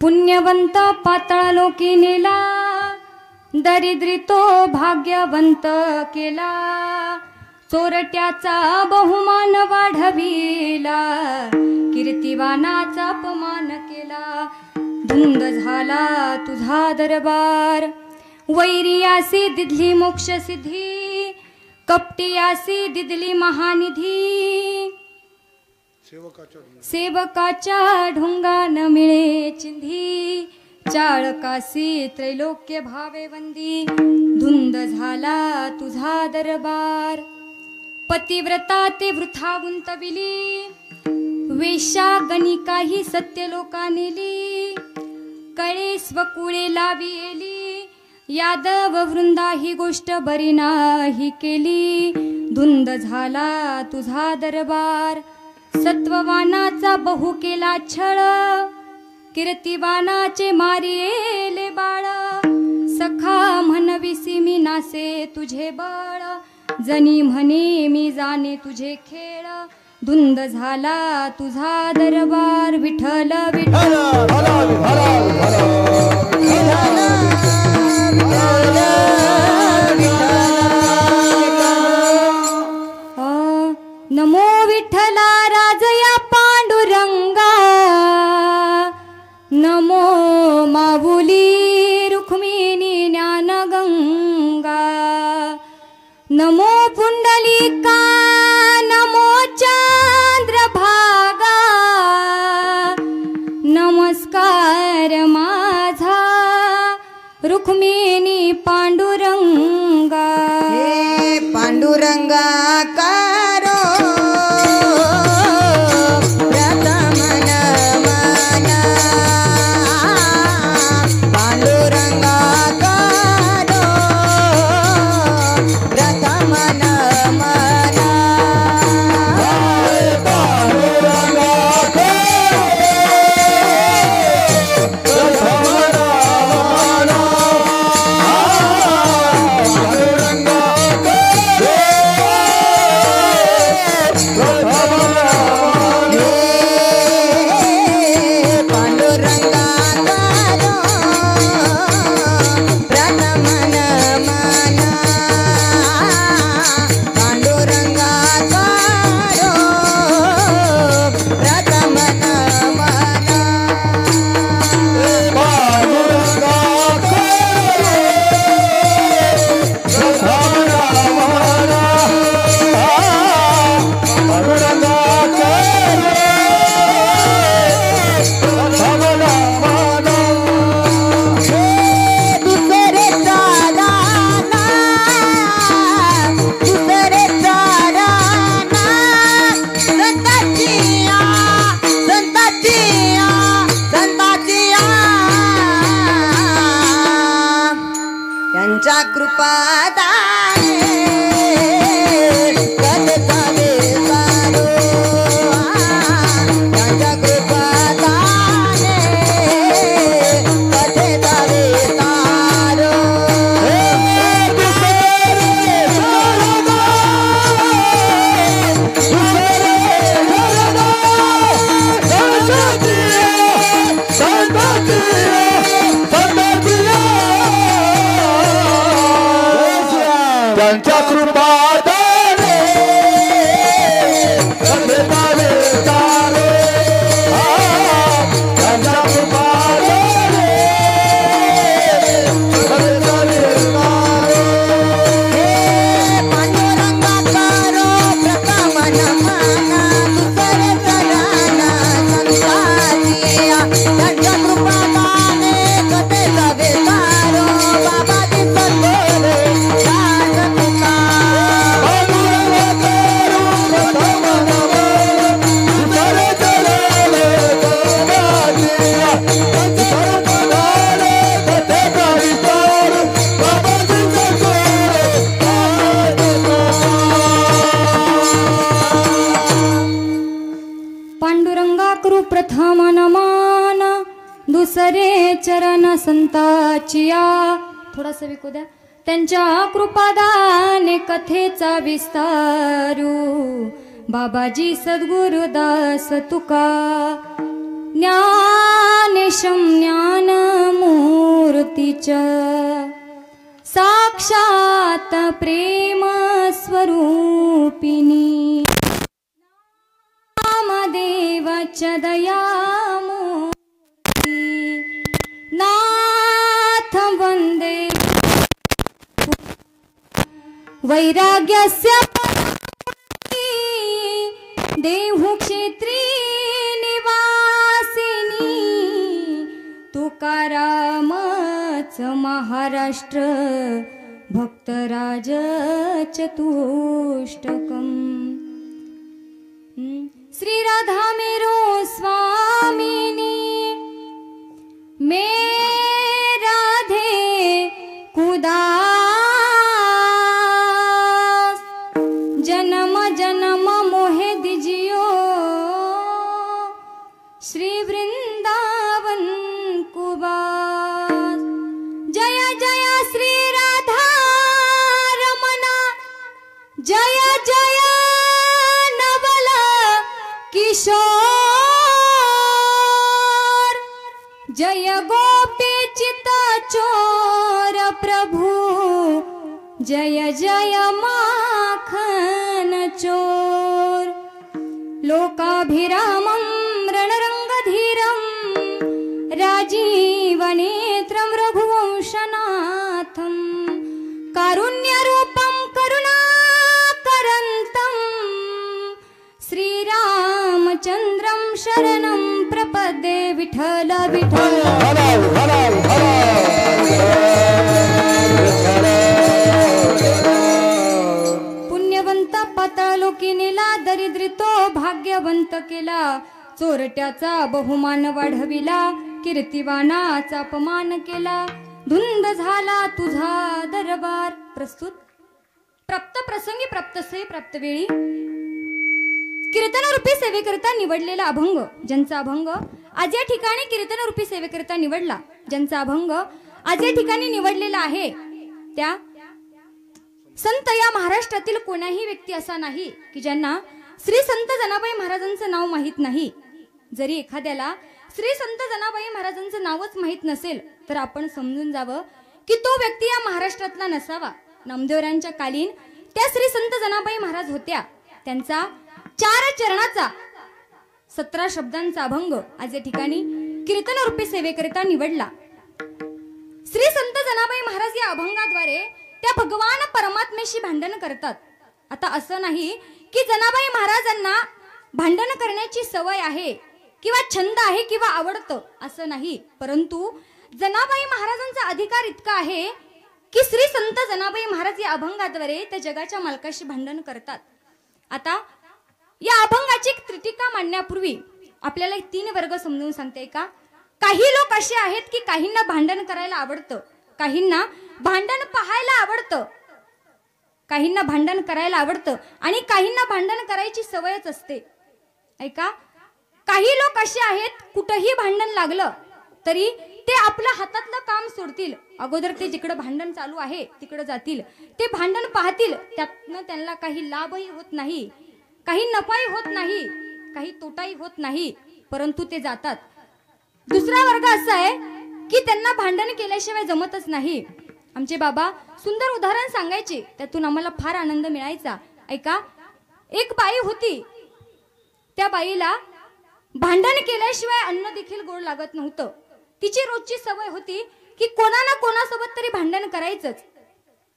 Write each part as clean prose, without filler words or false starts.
पुण्यवंत पाताळ लोकी नेला, दरिद्री तो भाग्यवंत केला, चोरट्याचा बहुमान वाढविला, कीर्तिवानाचा अपमान केला। धुंद झाला तुझा दरबार, वैरियासी दिदली मोक्ष सिद्धी, कपटियासी दिदली महानिधी, सेवकाच्या ढोंगान मिळे चिंधी, चाळकासी त्रैलोक्य भावे वंदी। धुंद झाला तुझा दरबार, पतिव्रता ते वृथा गुंतविली, वेश्या गणिकाही सत्य लोका नेली, कळे स्वकुळे लावी येली, यादव वृंदा ही गोष्ट बरी नाही केली। धुंद झाला तुझा दरबार, सत्ववानाचा बहु केला छळ, कीर्तिवानाचे मारिले बाळ, सखा म्हणविसी मी नासे तुझे बळ, जनी म्हणे मी जाणे तुझे खेळ। धुंद झाला तुझा दरबार, विठ्ठल विठ्ठल नमो विठ्ठला राजया पांडुरंगा, नमो माऊली रुक्मिणी ज्ञानगंगा, नमो पुंडलिका, नमो चंद्रभागा, नमस्कार माझा रुक्मिणी पांडुरंगा। हे पांडुरंगा कारो प्रथम नमन, पांडुरंगा कारो प्रथम नमन, पांडुरंगा प्रथम नमन, दुसरे चरण संताचिया। थोडासा विकू द्या। त्यांच्या कृपादाने कथेचा विस्तारू, बाबाजी सद्गुरुदास तुका ज्ञानेशम ज्ञान ज्योतीच साक्षात प्रेम स्वरूपिणी नामदेवच दयामूर्ती नाथ वंदे वैराग्यस्य देहु क्षेत्री निवासिनी तुकारामच महाराष्ट्र भक्तराज चतुष्टकम् श्री राधा मेरो स्वामिनी मे राधे कुदास जन्म जन्म मोहे दिजियो श्री वृंदावन कुबास जय जय श्री राधा रमना जय जय नवल किशोर जय गोपी चित चोर प्रभु जय जय माखन चोर लोकाभिरामं रणरंगधीरं राजीवनेत्रं रघुवंशनाथं कारुण्यरूपं करुणाकरन्तं श्रीरामचन्द्रं शरणं प्रपद्ये विठ्ठल विठ्ठल पुण्यवंत पाताळलोकी नेला दरिद्रितो भाग्यवंत केला चोरट्याचा बहुमान वाढविला कीर्तिवानाचा अपमान केला धुंद झाला तुझा दरबार प्रस्तुत प्राप्त प्रसंगी प्राप्तसे प्राप्त वेळी कीर्तनरूपी सेवेकरिता निवडलेला अभंग ज्यांचा अभंग आज या ठिकाणी कीर्तनरूपी सेवेकरिता निवडला ज्यांचा अभंग आज या ठिकाणी निवडलेला आहे त्या संत या महाराष्ट्रातील कोणाही व्यक्ती असा नाही की ज्यांना श्री संत जनाबाई महाराजांचं नाव माहित नाही जरी एखाद्याला श्री संत जनाबाई महाराजांचं नावच माहित नसेल तर आपण समजून जावं की तो व्यक्ती या महाराष्ट्रातला नसावा नामदेवरांच्या कालीन त्या श्री संत जनाबाई महाराज होत्या त्यांचा 4 चरणाचा 17 शब्दांचा अभंग आज या ठिकाणी कीर्तनरूपी सेवेकरिता निवडला श्री संत जनाबाई महाराज या अभंगाद्वारे त्या भगवान परमात्म्याशी भांडण करतात आता असं नाही की जनाबाई महाराजांना भांडण करण्याची सवय आहे किंवा छंद आहे किंवा आवडतं असं नाही परंतु जनाबाई महाराजांचा अधिकार इतका आहे की श्री संत जनाबाई महाराज या अभंगाद्वारे त्या जगाच्या मालकाशी भांडण करतात आता या अभंगाची त्रिटिका मांडण्यापूर्वी आपल्याला 3 वर्ग समजून सांगते का काही लोक असे आहेत की काहींना भांडण करायला आवडतं काहींना भांडण पाहायला आवडतं काहींना भांडण करायला आवडतं आणि काहींना भांडण करायची सवयच असते ऐका काही लोक असे आहेत कुठेही भांडण लागलं तरी ते आपल्या हातातलं काम सोडतील अगोदर ते जिकडे भांडण चालू आहे तिकडे जातील ते भांडण पाहतील त्यातनं त्यांना काही लाभही होत नाही काही नफाही होत नाही काही तोटाही होत नाही परंतु ते जातात दुसरा वर्ग असा आहे की त्यांना भांडण केल्याशिवाय जमतच नाही आमचे बाबा सुंदर उदाहरण सांगायचे त्यातून आम्हाला फार आनंद मिळायचा ऐका एक बाई होती त्या बाईला भांडण केल्याशिवाय अन्न देखील गोड लागत नव्हतं तिची रोजची सवय होती की कोणा ना कोणासोबत तरी भांडण करायचंच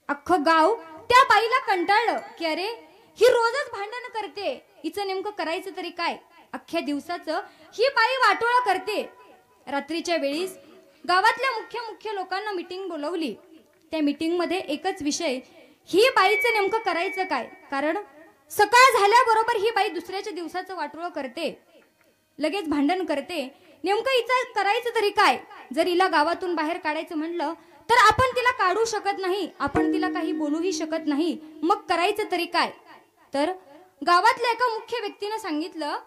अख्खं गाव त्या बाईला कंटाळलं की अरे ही रोजच भांडण करते हिचं नेमकं करायचं तरी काय अख्ख्या दिवसाचं ही बाई वाटोळा करते रात्रीच्या वेळीस गावातल्या मुख्य लोकांना मीटिंग बोलवली त्या मीटिंग मध्ये एकच विषय ही बाईचं नेमकं करायचं काय कारण सकाळ झाल्याबरोबर ही बाई दुसऱ्याच्या दिवसाचं वाटोळं करते लगेच भांडण करते नेमकं हिचं करायचं तरी काय जर हिला गावातून बाहेर काढायचं म्हणलं तर आपण तिला काढू शकत नाही आपण तिला काही बोलूही शकत नाही मग करायचं तरी काय तर गावातल्या एका मुख्य व्यक्तीने सांगितलं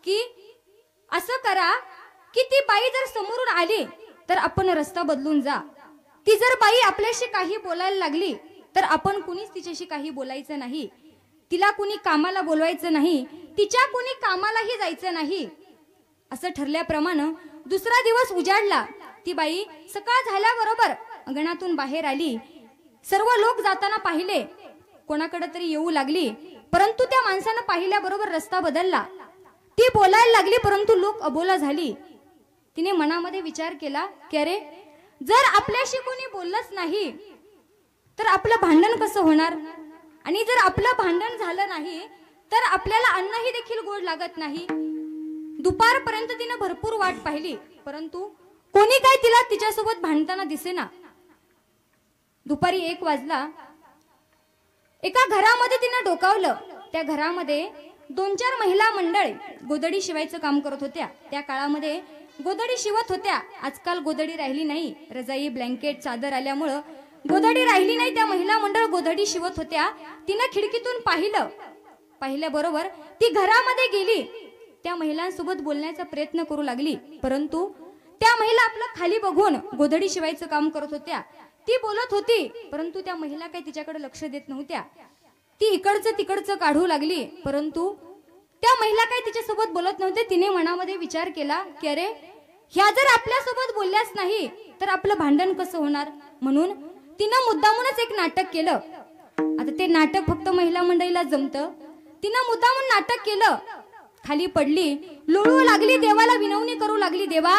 की असं करा की ती बाई जर समोरून आली तर आपण रस्ता बदलून जा ती जर बाई आपल्याशी काही बोलायला लागली तर आपण कुणीच तिच्याशी काही बोलायचं नाही तिला कुणी कामाला बोलवायचं नाही तिच्या कुणी कामालाही जायचं नाही असं ठरल्याप्रमाणे दुसरा दिवस उजाडला ती बाई सकाळ झाल्याबरोबर अंगणातून बाहेर आली. सर्व लोक जाताना पाहिले, कोणाकडे तरी येऊ लागली, परंतु त्या माणसानं पाहिल्याबरोबर रस्ता बदलला. ती बोलायला लागली, परंतु लोक अबोला झाली. तिने मनामध्ये विचार केला की अरे, जर आपल्याशी कोणी बोललंच नाही तर आपलं भांडण कसं होणार, आणि जर आपलं भांडण झालं नाही तर आपल्याला अन्नही देखील गोड लागत नाही. दुपारपर्यंत तिने भरपूर वाट पाहिली, परंतु कोणी काय तिला तिच्यासोबत भांडताना दिसेना. दुपारी 1 वाजला. एका घरामध्ये तिने डोकावलं. त्या घरामध्ये 2-4 महिला मंडळी गोदडी शिवायचं काम करत होत्या. त्या काळामध्ये गोदडी शिवत होत्या. आजकाल गोदडी राहिली नाही, रजाई ब्लँकेट चादर आल्यामुळं गोदडी राहिली नाही. त्या महिला मंडळ गोदडी शिवत होत्या. तिने खिडकीतून पाहिल्याबरोबर ती घरामध्ये गेली. त्या महिलांसोबत बोलण्याचा प्रयत्न करू लागली, परंतु त्या महिला आपलं खाली बघून गोदडी शिवायचं काम करत होत्या. ती बोलत होती, परंतु त्या महिला काही तिच्याकडे लक्ष देत नव्हत्या. ती इकडचं तिकडचं काढू लागली, परंतु त्या महिला काही तिच्यासोबत बोलत नव्हते. तिने मनामध्ये विचार केला की अरे, ह्या जर आपल्यासोबत बोलल्याच नाही तर आपलं भांडण कसं होणार. म्हणून तिनं मुद्दामूनच एक नाटक केलं. आता ते नाटक फक्त महिला मंडळीला जमतं. तिनं मुद्दामून नाटक केलं. खाली पडली, लोळू लागली, देवाला विनवणी करू लागली. देवा,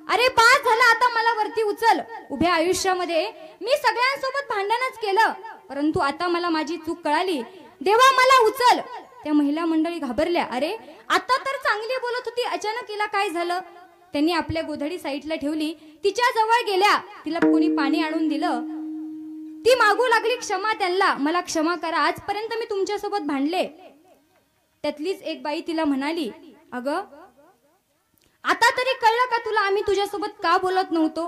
अरे बास झाला, आता मला वरती उचल. उभ्या आयुष्यामध्ये मी सगळ्यांसोबत भांडणच केलं, परंतु आता मला माझी चूक कळाली. देवा, मला उचल. त्या महिला मंडळी घाबरल्या. अरे, आता तर चांगली बोलत होती, अचानक तिला काय झालं. त्यांनी आपल्या गोधडी साईडला ठेवली. तिच्या जवळ गेल्या. तिला कोणी पाणी आणून दिलं. ती मागू लागली क्षमा त्यांना. मला क्षमा करा, आजपर्यंत मी तुमच्यासोबत भांडले. त्यातलीच एक बाई तिला म्हणाली, अगं, आता तरी कळलं का तुला आम्ही तुझ्यासोबत का बोलत नव्हतो.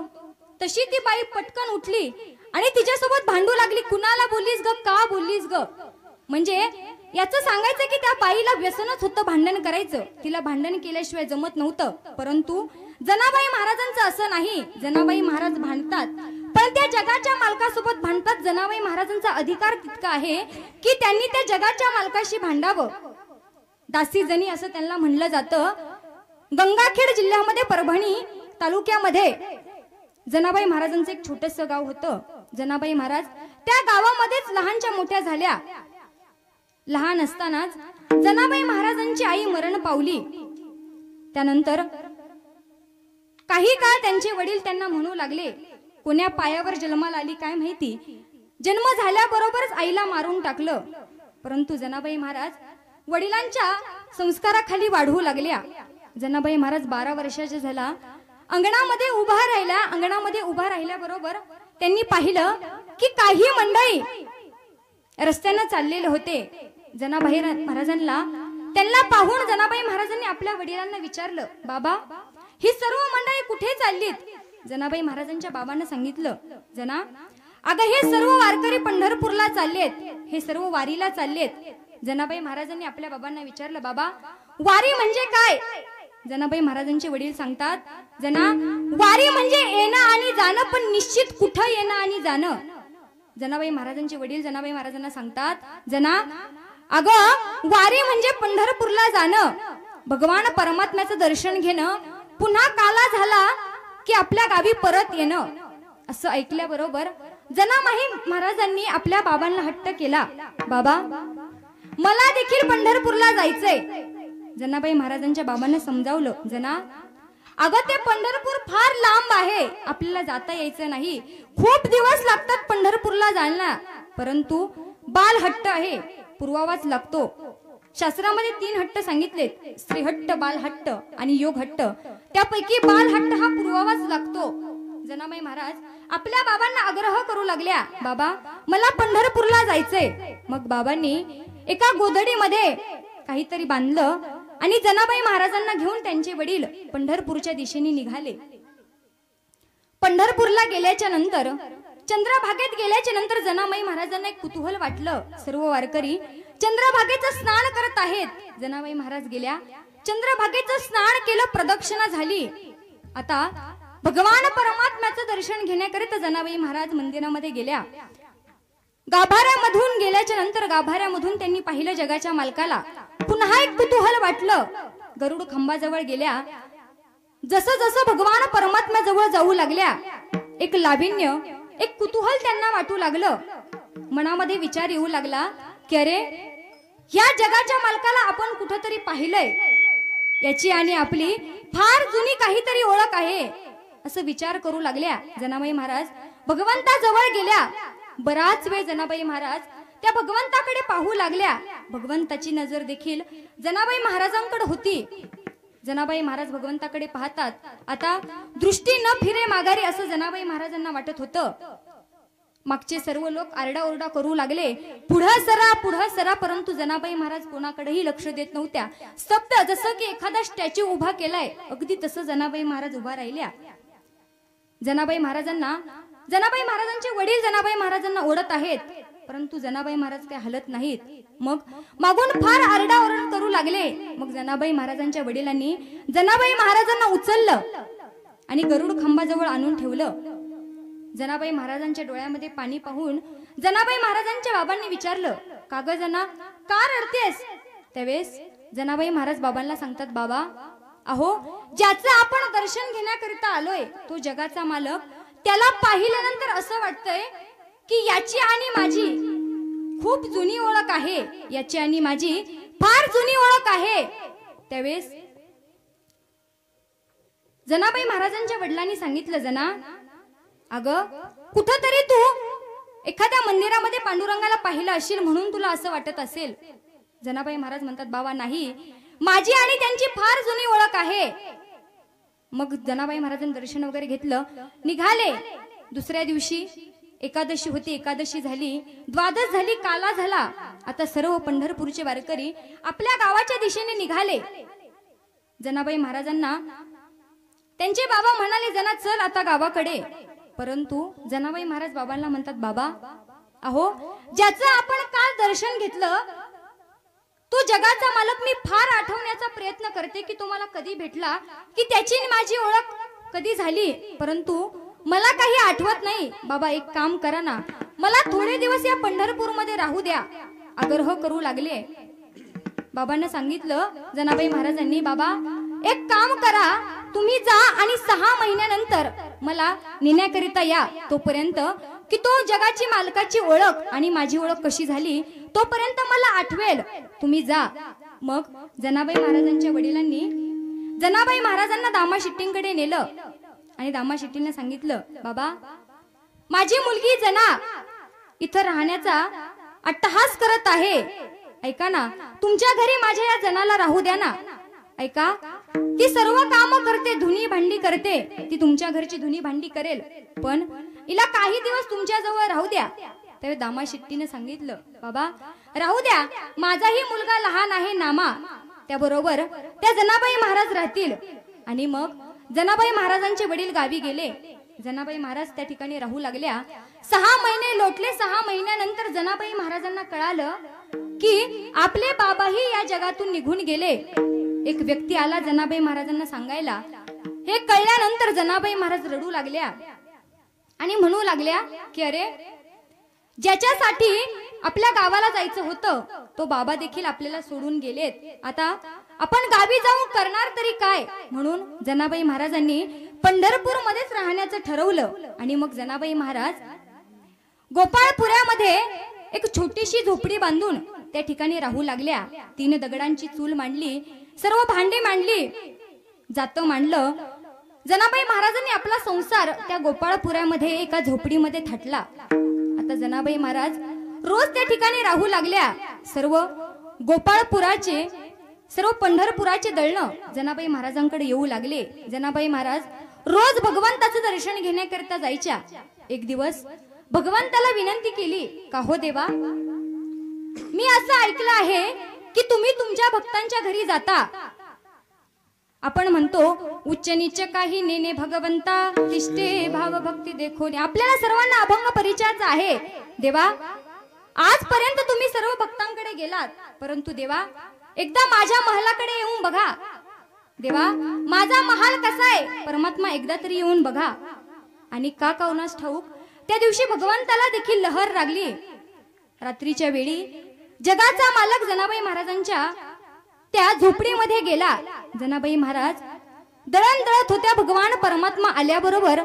तशी ती बाई पटकन उठली आणि तिच्यासोबत भांडू लागली. कुणाला बोललीस ग, का बोललीस ग. म्हणजे याचं सांगायचं की त्या बाईला व्यसनच होतं भांडण करायचं. तिला भांडण केल्याशिवाय जमत नव्हतं. परंतु जनाबाई महाराजांचं असं नाही. जनाबाई महाराज भांडतात, पण त्या जगाच्या मालकासोबत भांडतात. जनाबाई महाराजांचा अधिकार तितका आहे की त्यांनी त्या जगाच्या मालकाशी भांडावं. दासी जनी असं त्यांना म्हणलं जातं. गंगाखेड जिल्ह्यामध्ये परभणी तालुक्यामध्ये जनाबाई महाराजांचं एक छोटंसं गाव होतं. जनाबाई महाराज त्या गावामध्येच लहानच्या मोठ्या झाल्या. लहान असतानाच जनाबाई महाराजांची आई मरण पावली. त्यानंतर काही काळ त्यांचे वडील त्यांना म्हणू लागले, कोण्या पायावर जन्माला आली काय माहिती, जन्म झाल्याबरोबरच आईला मारून टाकलं. परंतु जनाबाई महाराज वडिलांच्या संस्काराखाली वाढवू लागल्या. जनाबाई महाराज 12 वर्षाच्या झाला. अंगणामध्ये उभा राहिल्या. अंगणामध्ये उभा राहिल्याबरोबर त्यांनी पाहिलं की काही मंडळी रस्त्यानं चाललेले होते. जनाबाई महाराजांना त्यांना पाहून जनाबाई महाराजांनी आपल्या वडिलांना विचारलं, बाबा, ही सर्व मंडळी कुठे चाललीत. जनाबाई महाराजांच्या बाबांना सांगितलं, जना, अगं हे सर्व वारकरी पंढरपूरला चाललेत, हे सर्व वारीला चाललेत. जनाबाई महाराजांनी आपल्या बाबांना विचारलं, बाबा, वारी म्हणजे काय. जनाबाई महाराजांचे वडील सांगतात, जना, वारी म्हणजे येणं आणि जाणं, पण निश्चित कुठं येणं आणि जाणं. जनाबाई महाराजांचे वडील जनाबाई महाराजांना सांगतात, जना, अगं वारी म्हणजे पंढरपूरला जाणं, भगवान परमात्म्याचं दर्शन घेणं, पुन्हा काला झाला की आपल्या गावी परत येणं. असं ऐकल्याबरोबर जनाबाई महाराजांनी आपल्या बाबांना हट्ट केला, बाबा, मला देखील पंढरपूरला जायचंय. जनाबाई महाराजांच्या बाबांना समजावलं, जना, अगं ते पंढरपूर फार लांब आहे, आपल्याला जाता यायचं नाही, खूप दिवस लागतात पंढरपूरला जायला. परंतु बाल हट्ट आहे, पुरवावाच लागतो. शास्त्रामध्ये 3 हट्ट सांगितलेत, स्त्री हट्ट, बाल हट्ट आणि योग हट्ट. त्यापैकी बाल हट्ट हा पुरवावाच लागतो. जनाबाई महाराज आपल्या बाबांना आग्रह करू लागल्या, बाबा, मला पंढरपूरला जायचंय. मग बाबांनी एका गोधडीमध्ये काहीतरी बांधलं आणि जनाबाई महाराजांना घेऊन त्यांचे वडील पंढरपूरच्या दिशेने निघाले. पंढरपूरला गेल्याच्या नंतर, चंद्रभागेत गेल्याच्या नंतर जनाबाई महाराजांना एक कुतूहल वाटलं. सर्व वारकरी चंद्रभागेचं स्नान करत आहेत. जनाबाई महाराज गेल्या, चंद्रभागेचं स्नान केलं, प्रदक्षिणा झाली. आता भगवान परमात्म्याचं दर्शन घेण्याकरिता जनाबाई महाराज मंदिरामध्ये गेल्या. गाभाऱ्यामधून गेल्याच्या नंतर गाभाऱ्यामधून त्यांनी पाहिलं जगाच्या मालकाला. पुन्हा एक कुतूहल वाटलं. गरुड खांबाजवळ गेल्या. जसं जसं भगवान परमात्म्याजवळ जाऊ लागल्या एक लाविन्य, एक कुतूहल त्यांना वाटू लागलं. मनामध्ये विचार येऊ लागला की अरे, या जगाच्या मालकाला आपण कुठंतरी पाहिलंय, याची आणि आपली फार जुनी काहीतरी ओळख आहे, असं विचार करू लागल्या. जनाबाई महाराज भगवंताजवळ गेल्या. बराच वेळ जनाबाई महाराज त्या भगवंताकडे पाहू लागल्या. भगवंताची नजर देखील जनाबाई महाराजांकडे होती. जनाबाई महाराज भगवंताकडे पाहतात. आता दृष्टी न फिरे माघारी असं जनाबाई महाराजांना वाटत होतं. मागचे सर्व लोक आरडाओरडा करू लागले, पुढं सरा, परंतु जनाबाई महाराज कोणाकडेही लक्ष देत नव्हत्या. स्तब्ध, जसं की एखादा स्टॅच्यू उभा केलाय अगदी तसं जनाबाई महाराज उभा राहिल्या. जनाबाई महाराजांचे वडील जनाबाई महाराजांना ओढत आहेत, परंतु जनाबाई महाराज काही हलत नाहीत. मग मागून फार आरडाओरड करू लागले. मग जनाबाई महाराजांच्या वडिलांनी जनाबाई महाराजांना उचललं आणि गरुड खांबाजवळ आणून ठेवलं. जनाबाई महाराजांच्या डोळ्यामध्ये पाणी पाहून जनाबाई महाराजांच्या बाबांनी विचारलं, का ग जना, का रडतेस? त्यावेळेस जनाबाई महाराज बाबांना सांगतात, बाबा अहो, ज्याचं आपण दर्शन घेण्याकरिता आलोय तो जगाचा मालक, त्याला पाहिल्यानंतर असं वाटतंय की याची आणि माझी खूप जुनी ओळख आहे, याची आणि माझी फार जुनी ओळख आहे. त्यावेळेस जनाबाई महाराजांच्या वडिलांनी सांगितलं, जना अगं, कुठंतरी तू एखाद्या मंदिरामध्ये पांडुरंगाला पाहिलं असेल म्हणून तुला असं वाटत असेल. जनाबाई महाराज म्हणतात, बाबा नाही, माझी आणि त्यांची फार जुनी ओळख आहे. मग जनाबाई महाराजांनी दर्शन वगैरे घेतलं, निघाले. दुसऱ्या दिवशी एकादशी होती, एकादशी झाली, द्वादश झाली, काला झाला. आता सर्व पंढरपूरचे वारकरी आपल्या गावाच्या दिशेने निघाले. जनाबाई महाराजांना त्यांचे बाबा म्हणाले, जना चल आता गावाकडे. परंतु जनाबाई महाराज बाबांना म्हणतात, बाबा अहो, ज्याचं आपण काल दर्शन घेतलं तो जगाचा मालक मी फार आठवण्याचा प्रयत्न करते की तो मला कधी भेटला, की त्याची माझी ओळख कधी झाली, परंतु मला काही आठवत नाही. बाबा एक काम करा ना, मला थोडे दिवस या पंढरपूरमध्ये राहू द्या, आग्रह करू लागले. बाबांना सांगितलं जनाबाई महाराजांनी, बाबा एक काम करा, तुम्ही जा आणि 6 महिन्यानंतर मला नेण्याकरिता या. तोपर्यंत की तो जगाची मालकाची ओळख आणि माझी ओळख कशी झाली तोपर्यंत मला आठवेल, तुम्ही जा. मग जनाबाई महाराजांच्या वडिलांनी जनाबाई महाराजांना दामाशिट्टींकडे नेलं आणि दामाशिट्टींना सांगितलं, बाबा माझी मुलगी जना इथं राहण्याचा अट्टहास करत आहे, ऐका ना, तुमच्या घरी माझ्या या जनाला राहू द्या ना. ऐका, ती सर्व काम करते, धुनी भांडी करते, ती तुमच्या घरची धुनी भांडी करेल, पण हिला काही दिवस तुमच्या जवळ राहू द्या. त्यावेळी दामाशिट्टीने सांगितलं, बाबा राहू द्या, माझाही मुलगा लहान आहे नामा, त्याबरोबर त्या जनाबाई महाराज राहतील. आणि मग जनाबाई महाराजांचे वडील गावी गेले. जनाबाई महाराज त्या ठिकाणी राहू लागल्या. 6 महिने लोटले. 6 महिन्यानंतर जनाबाई महाराजांना कळालं की आपले बाबाही या जगातून निघून गेले. एक व्यक्ती आला जनाबाई महाराजांना सांगायला. हे कळल्यानंतर जनाबाई महाराज रडू लागल्या आणि म्हणू लागल्या की अरे, ज्याच्यासाठी आपल्या गावाला जायचं होतं तो बाबा देखील आपल्याला सोडून गेलेत, आता आपण गावी जाऊन करणार तरी काय. म्हणून जनाबाई महाराजांनी पंढरपूरमध्येच राहण्याचं ठरवलं. आणि मग जनाबाई महाराज गोपाळपुऱ्यामध्ये एक छोटीशी झोपडी बांधून त्या ठिकाणी राहू लागल्या. 3 दगडांची चूल मांडली, सर्व भांडी मांडली, जातं मांडलं. जनाबाई महाराजांनी आपला संसार त्या गोपाळपुऱ्यामध्ये एका झोपडीमध्ये थाटला. आता जनाबाई महाराज रोज त्या ठिकाणी राहू लागल्या. सर्व गोपाळपुराचे, सर्व पंढरपुराचे दळणं जनाबाई महाराजांकडे येऊ लागले. जनाबाई महाराज रोज भगवंताचं दर्शन घेण्याकरिता जायच्या. एक दिवस भगवंताला विनंती केली, का हो देवा, मी असं ऐकलं आहे की तुम्ही तुमच्या भक्तांच्या घरी जाता. आपण म्हणतो उच्च नीच काही नेने भगवंता, तिष्ठे भाव भक्ती देखोने. आपल्याला सर्वांना अभंग परिचयाचा आहे. देवा, आजपर्यंत तुम्ही सर्व भक्तांकडे गेलात, परंतु देवा एकदा माझ्या महालाकडे येऊन बघा. देवा, माझा महाल कसा आहे, परमात्मा एकदा तरी येऊन बघा. आणि का काउनास ठाऊक त्या दिवशी भगवंताला देखील लहर लागली. रात्रीच्या वेळी जगाचा मालक जनाबाई महाराजांच्या त्या झोपडीमध्ये गेला. जनाबाई महाराज दळण दळत होत्या भगवान परमात्मा आल्याबरोबर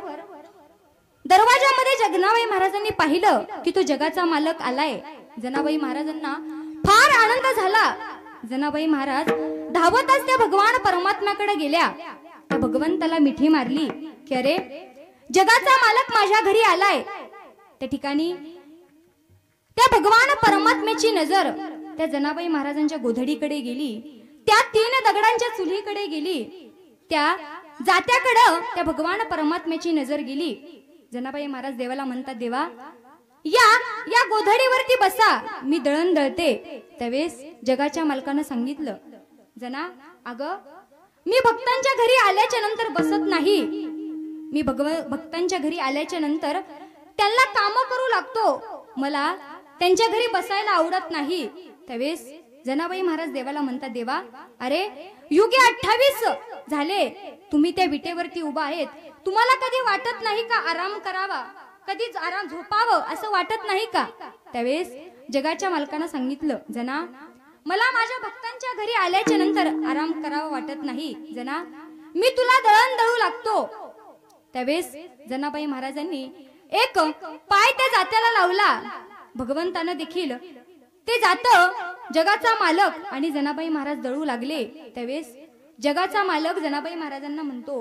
दरवाजामध्ये जगनाबाई महाराजांनी पाहिलं की तो जगाचा मालक आलाय. जनाबाई महाराजांना फार आनंद झाला. जनाबाई महाराज धावतच त्या भगवान परमात्म्याकडे गेल्या. त्या भगवंताला मिठी मारली की अरे जगाचा मालक माझ्या घरी आलाय. त्या ठिकाणी त्या भगवान परमात्म्याची नजर त्या जनाबाई महाराजांच्या गोधडीकडे गेली. त्या 3 दगडांच्या चुलीकडे गेली. त्या जात्याकडे त्या भगवान परमात्म्याची नजर गेली. जनाबाई महाराज देवाला म्हणतात, देवा या गोधडीवरती बसा, मी दळण दळते. त्यावेळेस जगाच्या मालकानं सांगितलं, जना अगं मी भक्तांच्या घरी आल्याच्या नंतर बसत नाही. मी भक्तांच्या घरी आल्याच्या नंतर त्यांना काम करू लागतो. मला त्यांच्या घरी बसायला आवडत नाही. त्यावेळेस जनाबाई महाराज देवाला म्हणतात, देवा अरे युगे 28 झाले तुम्ही त्या विटेवरती उभा आहेत. तुम्हाला कधी वाटत नाही का आराम करावा, कधीच आराम झोपावं असं वाटत नाही का? त्यावेळेस जगाच्या मालकानं सांगितलं, जना मला माझ्या भक्तांच्या घरी आल्याच्या नंतर आराम करावा वाटत नाही. जना मी तुला दळण दळू लागतो. त्यावेळेस जनाबाई महाराजांनी एक पाय त्या जात्याला लावला. भगवंतानं देखील ते जात जगाचा मालक आणि जनाबाई महाराज दळू लागले. त्यावेळेस जगाचा मालक जनाबाई महाराजांना म्हणतो,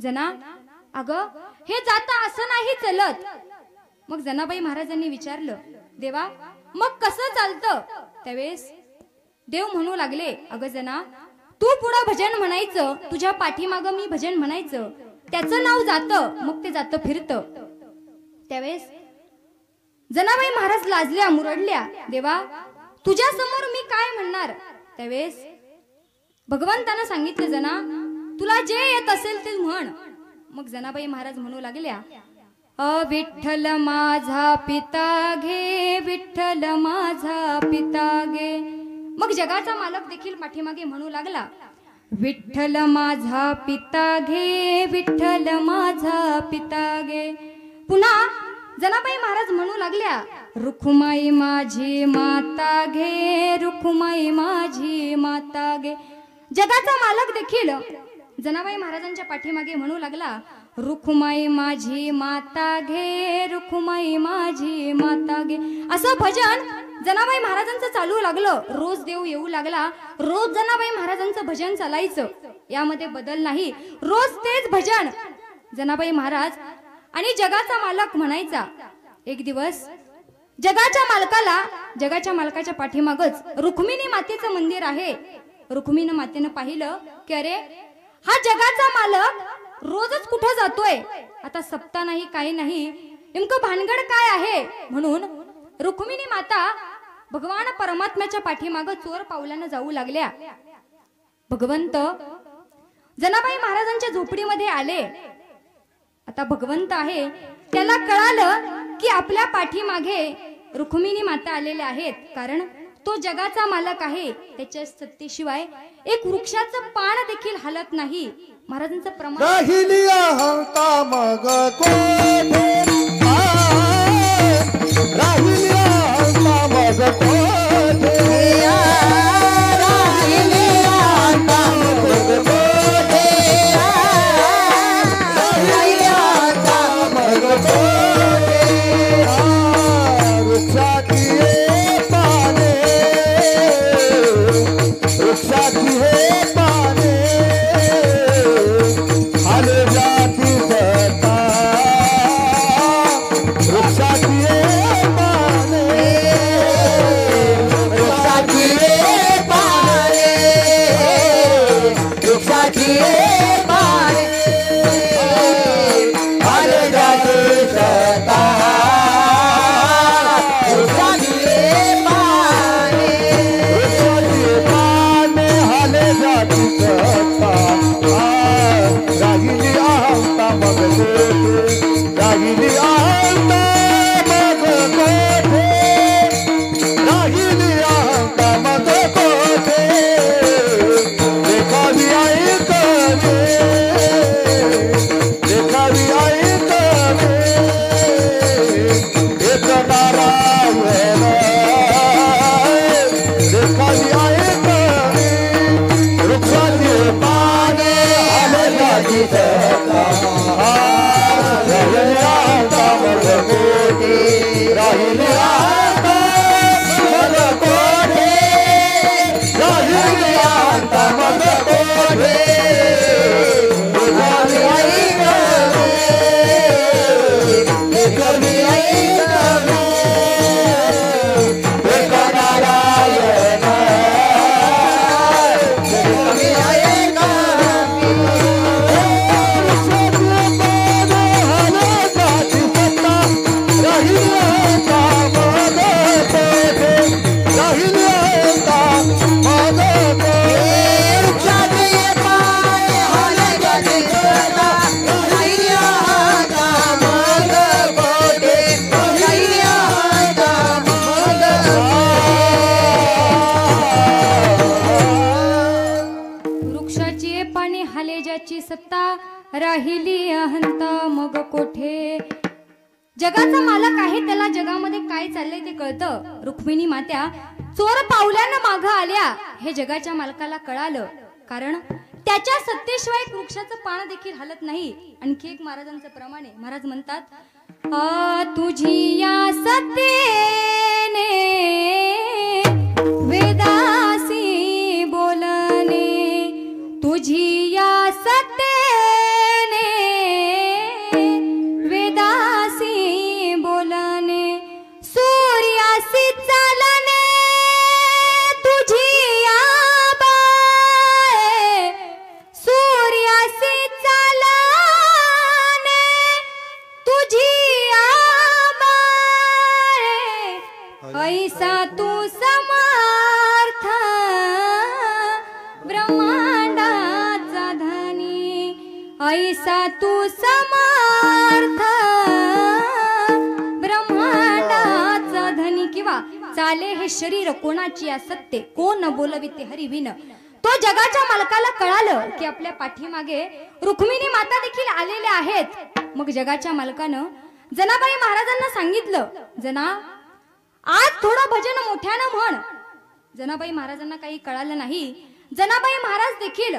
जना अगं हे जाता असं नाही चलत. मग जनाबाई महाराजांनी विचारलं, देवा मग कसं चालतं? त्यावेळेस देव म्हणू लागले, अगं जना तू पुढं भजन म्हणायचं, तुझ्या पाठीमागं मी भजन म्हणायचं, त्याचं नाव जातं, मग ते जातं फिरतं. त्यावेळेस जनाबाई महाराज लाजल्या, मुरडल्या, देवा तुझ्या समोर मी काय म्हणणार? त्यावेळेस भगवंतानं सांगितलं, जना तुला जे येत असेल ते म्हण. मग जनाबाई महाराज म्हणू लागल्या, विठ्ठल माझा पिता घे, विठ्ठल माझा पिता घे. मग जगाचा मालक देखील पाठीमागे म्हणू लागला, विठ्ठल माझा पिता घे, विठ्ठल माझा पिता घे. पुन्हा जनाबाई महाराज म्हणू लागल्या, रुखुमाई माझी माता घे, रुखुमाई माझी माता घे. जगाचा मालक देखील जनाबाई महाराजांच्या पाठीमागे म्हणू लागला, रुखुमाई माझी माता घे, रुखुमाई माझी माता घे. असं भजन जनाबाई महाराजांचं चालू लागलं. रोज देव येऊ लागला, रोज जनाबाई महाराजांचं भजन चालायचं, यामध्ये बदल नाही. रोज तेच भजन जनाबाई महाराज आणि जगाचा मालक म्हणायचा. एक दिवस जगाच्या मालकाच्या पाठीमागच रुक्मिणी मातेचं मंदिर आहे. रुक्मिणी मातेनं पाहिलं की अरे हा जगाचा मालक रोजच कुठं जातोय, आता सप्ताह नाही काही नाही, नेमकं भानगड काय आहे? म्हणून रुक्मिणी माता भगवान परमात्म्याच्या पाठीमागं चोर पावलानं जाऊ लागल्या. भगवंत जनाबाई महाराजांच्या झोपडीमध्ये आले. आता भगवंत आहे त्याला कळालं की आपल्या पाठीमागे रुक्मिणी माता आलेल्या आहेत, कारण तो जगाचा मालक आहे. त्याच्या सत्तेशिवाय एक वृक्षाचं पान देखील हलत नाही. महाराजांचं प्रमाण राहिली अहंता मग कोठे. जगाचा मालक आहे त्याला जगामध्ये काय चाललंय ते कळतं. रुक्मिणी मात्या चोर पावल्यानं मागं आल्या हे जगाच्या मालकाला कळालं, कारण त्याच्या सत्तेशिवाय वृक्षाचं पान देखील हलत नाही. आणखी एक महाराजांचं प्रमाणे महाराज म्हणतात, तुझी या सत्तेने वेदासी बोलणे, तुझी या सत्तेने वेदासी बोलणे, सूर्यासी चालणे तुझी या बाळे, सूर्यासी चालणे तुझी या बाळे, ऐसा तू समर्थ ब्रह्मांडाचा धनी, ऐसा तू समर्थ ब्रह्मांडाचा धनी. किंवा चाले हे शरीर कोणाची असत्य, कोण बोलविते हरिविन. तो जगाच्या मालकाला कळालं की आपल्या पाठीमागे रुक्मिणी माता देखील आलेल्या आहेत. मग जगाच्या मालकानं जनाबाई महाराजांना सांगितलं, जना आज थोडं भजन मोठ्यानं म्हण. जनाबाई महाराजांना काही कळालं नाही. जनाबाई महाराज देखील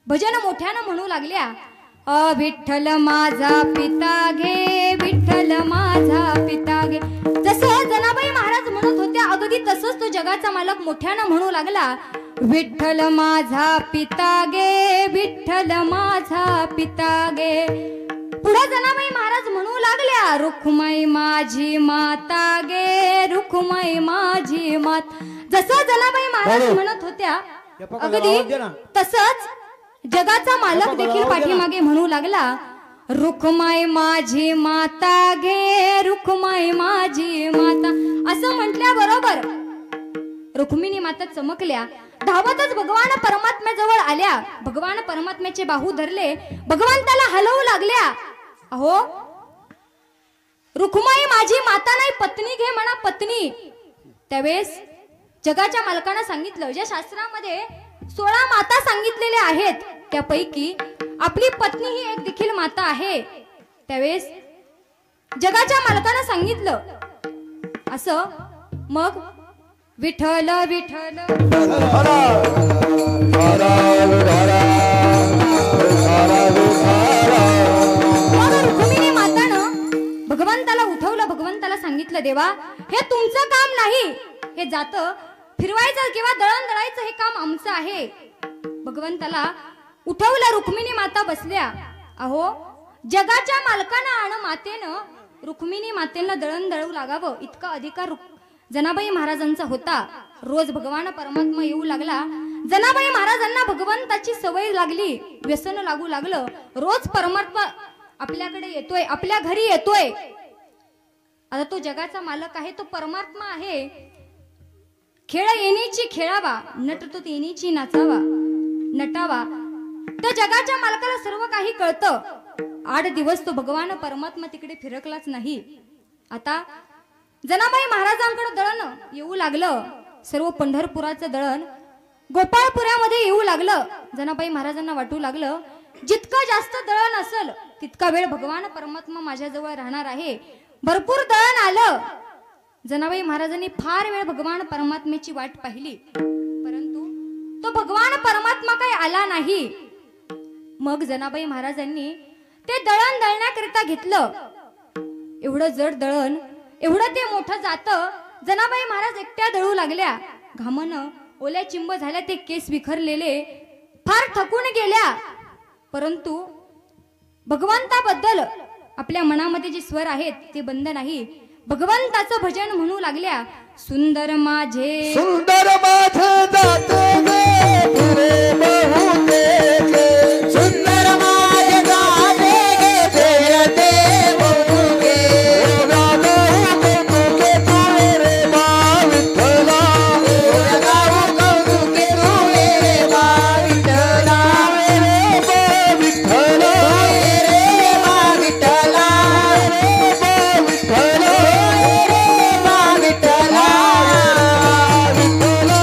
भजन मोठ्यानं म्हणू लागल्या, विठ्ठल माझा पिता घे, विठ्ठल माझा पिता घे. जसं जनाबाई महाराज म्हणत होत्या अगदी तसंच तो जगाचा मालक मोठ्यानं म्हणू लागला, विठ्ठल माझा पिता घे, विठ्ठल माझा पिता घे. पुढे जनाबाई महाराज म्हणू लागल्या, रुक्माई माझी माता गे, रुक्माई माझी मात. जसं जनाबाई महाराज म्हणत होत्या अगदी तसंच जगाचा मालक देखील पाठीमागे म्हणू लागला, रुक्माई माझी माता घे, रुक्माई माझी माता. असं म्हटल्याबरोबर रुक्मिणी माता चमकल्या, धावतच भगवान परमात्म्याजवळ आल्या. भगवान परमात्म्याचे बाहू धरले, भगवंताला हलवू लागल्या. अहो रुक्माई माझी माता नाही, पत्नी घे म्हणा, पत्नी. त्यावेळेस जगाच्या मालकानं सांगितलं, ज्या शास्त्रामध्ये 16 माता सांगितलेल्या आहेत त्यापैकी आपली पत्नी ही एक देखील माता आहे. त्यावेळेस जगाच्या मालकानं सांगितलं असं, मग विठ्ठल विठ्ठल रुक्मिणी मातानं भगवंताला उठवलं. भगवंताला सांगितलं, देवा हे तुमचं काम नाही, हे जातं फिरवायचं किंवा दळण दळायचं हे काम आमचं आहे. भगवंताला उठवलं. रुक्मिणी माता बसल्या. अहो जगाच्या मालकानं आणि मातेनं रुक्मिणी मातेला दळण दळू लागावं इतका अधिकार जनाबाई महाराजांचा होता. रोज भगवान परमात्मा येऊ लागला. जनाबाई महाराजांना भगवंताची सवय लागली, व्यसन लागू लागलं. रोज परमात्मा आपल्याकडे येतोय, आपल्या घरी येतोय. आता तो जगाचा मालक आहे, तो परमात्मा आहे. खेळ येणीची खेळावा, नट तो येणीची नाचावा नटावा. त्या जगाच्या मालकाला सर्व काही कळतं. 8 दिवस तो भगवान परमात्मा तिकडे फिरकलाच नाही. आता जनाबाई महाराजांकडे दळण येऊ लागलं. सर्व पंढरपुराचं दळण गोपाळपुरामध्ये येऊ लागलं. जनाबाई महाराजांना वाटू लागलं, जितकं जास्त दळण असेल तितका वेळ भगवान परमात्मा माझ्याजवळ राहणार आहे. भरपूर दळण आलं. जनाबाई महाराजांनी फार वेळ भगवान परमात्म्याची वाट पाहिली, परंतु तो भगवान परमात्मा काही आला नाही. मग जनाबाई महाराजांनी ते दळण दळण्याकरिता घेतलं. एवढं जड दळण, एवढं ते मोठं जातं. जनाबाई महाराज एकट्या दळू लागल्या. घामानं ओल्या चिंब झाल्या, ते केस विखरलेले, फार थकून गेल्या. परंतु भगवंताबद्दल आपल्या मनामध्ये जे स्वर आहेत ते बंद नाही. भगवंताचं भजन म्हणू लागल्या. सुंदर माझे सुंदर माझे जाते गे फिरे बहुते गे, सुंदर माझे जाते गे फिरते बहुते गे, तुके रे बा विठ्ठला, तुके रे बा विठ्ठला, रे बा विठ्ठला, रे बा विठ्ठला, रे बा विठ्ठला, विठ्ठला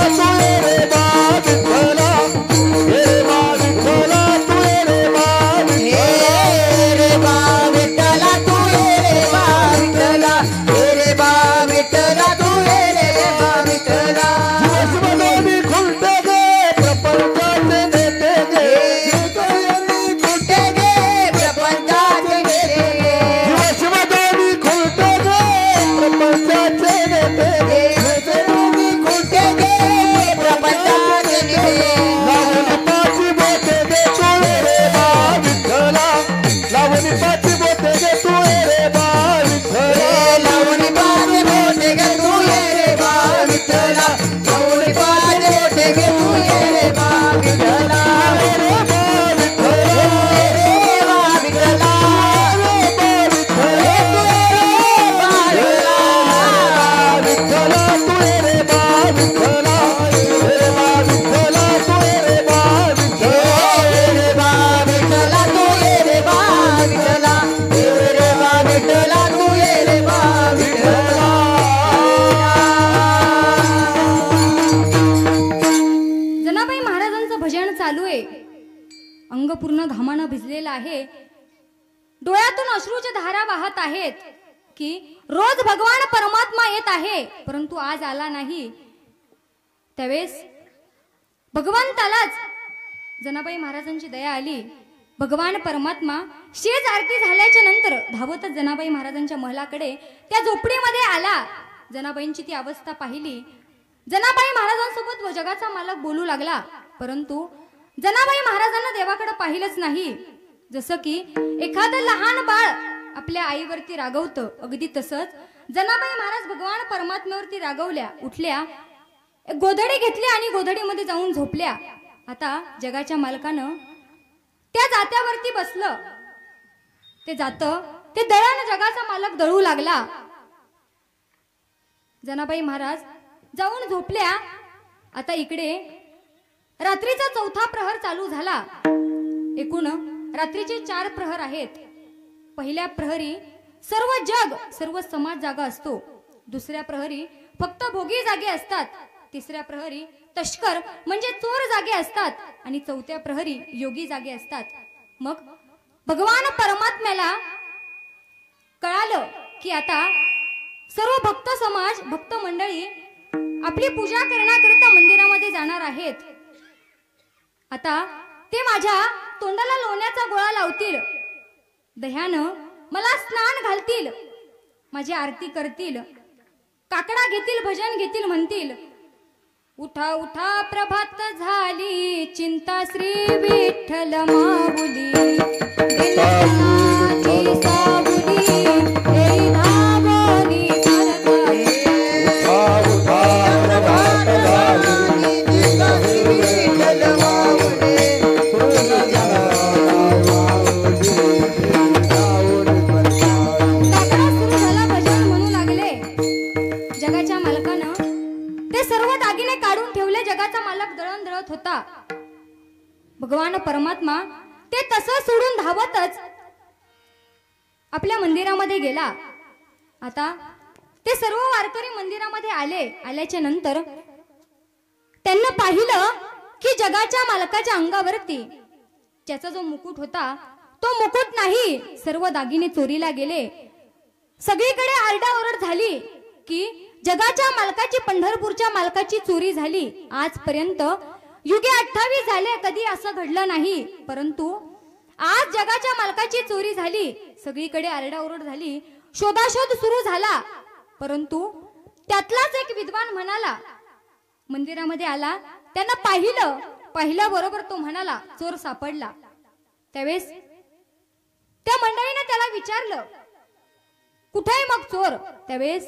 बोटे गे तू ये रे बा विठ्ठला लावणी पाच बोटे गे तू ये रे बा विठ्ठला लावणी पाच बोटे गे तू ये रे बा विठ्ठला रे बा विठ्ठला रे बा विठ्ठला विठ्ठला तू ये रे बा विठ्ठला रे बा विठ्ठला तू ये रे बा विठ्ठला विठ्ठला तू ये रे बा विठ्ठला रे बा विठ्ठला तू ये रे बा विठ्ठला जनाबाई महाराजांचं भजन चालू आहे. अंग पूर्ण घामानं भिजलेलं आहे. डोळ्यातून अश्रूच्या धारा वाहत आहेत की रोज भगवान परमात्मा येत आहे परंतु आज आला नाही. त्यावेळेस भगवंतालाच जनाबाई महाराजांची दया आली. भगवान परमात्मा शेज आरती झाल्याच्या नंतर धावतच जनाबाई महाराजांच्या महलाकडे त्या झोपडीमध्ये आला. जनाबाईंची ती अवस्था पाहिली. जनाबाई महाराजांसोबत व जगाचा मालक बोलू लागला परंतु जनाबाई महाराजांना देवाकडे पाहिलंच नाही. जसं की एखादं लहान बाळ आपल्या आईवरती रागवतं अगदी तसंच जनाबाई महाराज भगवान परमात्म्यावरती रागवल्या. उठल्या, एक गोधडी घेतली आणि गोधडीमध्ये जाऊन झोपल्या. आता जगाच्या मालकानं त्या जात्यावरती बसलं. ते जातं ते दळण जगाचा मालक दळू लागला. जनाबाई महाराज जाऊन झोपल्या. आता इकडे रात्रीचा चौथा प्रहर चालू झाला. एकूण रात्रीचे 4 प्रहर आहेत. पहिल्या प्रहरी सर्व जग सर्व समाज जागा असतो. दुसऱ्या प्रहरी फक्त भोगी जागे असतात. तिसऱ्या प्रहरी तस्कर म्हणजे चोर जागे असतात आणि चौथ्या प्रहरी योगी जागे असतात. मग भगवान परमात्म्याला कळालं की आता सर्व भक्त समाज भक्त मंडळी आपली पूजा करण्याकरिता मंदिरामध्ये जाणार आहेत. आता ते माझ्या तोंडाला लोण्याचा गोळा लावतील, दह्यानं मला स्नान घालतील, माझी आरती करतील, काकडा घेतील, भजन घेतील, म्हणतील उठा उठा प्रभात झाली, चिंता श्री विठ्ठल माऊली, दिनाची सावली, येई धावोनी सरकारी. प्रभात झाली चिंता श्री विठ्ठल माऊली, काकडा सुरू झाला, भजन म्हणू लागले. जगाच्या मालकानं ते सर्व दागिने काढून ठेवले. जगाचा मालक दळण दळत होता. भगवान परमात्मा ते तसं सोडून धावतच आपल्या मंदिरामध्ये गेला. आता ते सर्व वारकरी मंदिरामध्ये आले. आल्याच्या नंतर त्यांना पाहिलं की जगाच्या मालकाच्या अंगावरती त्याचा जो मुकुट होता तो मुकुट नाही, सर्व दागिने चोरीला गेले. सगळीकडे आरडाओरड झाली की जगाच्या मालकाची, पंढरपूरच्या मालकाची चोरी झाली. आजपर्यंत युगे 28 झाले कधी असं घडलं नाही, परंतु आज जगाच्या मालकाची चोरी झाली. सगळीकडे आरडाओरड झाली, शोधाशोध सुरू झाला. परंतु त्यातलाच एक विद्वान म्हणाला, मंदिरामध्ये आला, त्यांना पाहिल्याबरोबर तो म्हणाला चोर सापडला. त्यावेळेस त्या मंडळीने त्याला विचारलं कुठे आहे मग चोर. त्यावेळेस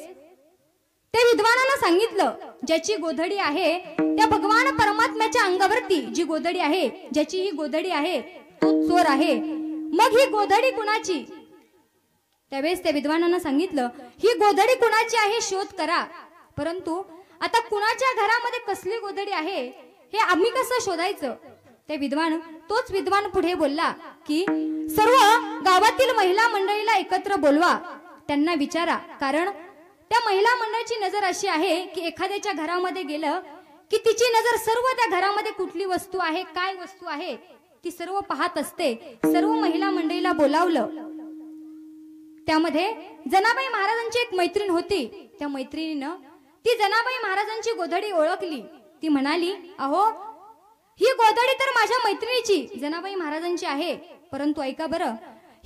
त्या विद्वानानं सांगितलं ज्याची गोधडी आहे त्या भगवान परमात्म्याच्या अंगावरती जी गोधडी आहे, ज्याची ही गोधडी आहे तो चोर आहे. मग ही गोधडी कुणाची. त्यावेळेस त्या विद्वानानं सांगितलं ही गोधडी कुणाची आहे शोध करा. परंतु आता कुणाच्या घरामध्ये कसली गोधडी आहे हे आम्ही कसं शोधायचं. तोच विद्वान पुढे बोलला की सर्व गावातील महिला मंडळीला एकत्र बोलवा, त्यांना विचारा. कारण त्या महिला मंडळीची नजर अशी आहे की एखाद्याच्या घरामध्ये गेलं की तिची नजर सर्व त्या घरामध्ये कुठली वस्तू आहे, काय वस्तू आहे ती सर्व पाहत असते. सर्व महिला मंडळीला बोलावलं. त्यामध्ये जनाबाई महाराजांची एक मैत्रीण होती. त्या मैत्रिणीनं ती जनाबाई महाराजांची गोधडी ओळखली. ती म्हणाली अहो ही गोधडी तर माझ्या मैत्रिणीची जनाबाई महाराजांची आहे, परंतु ऐका बरं,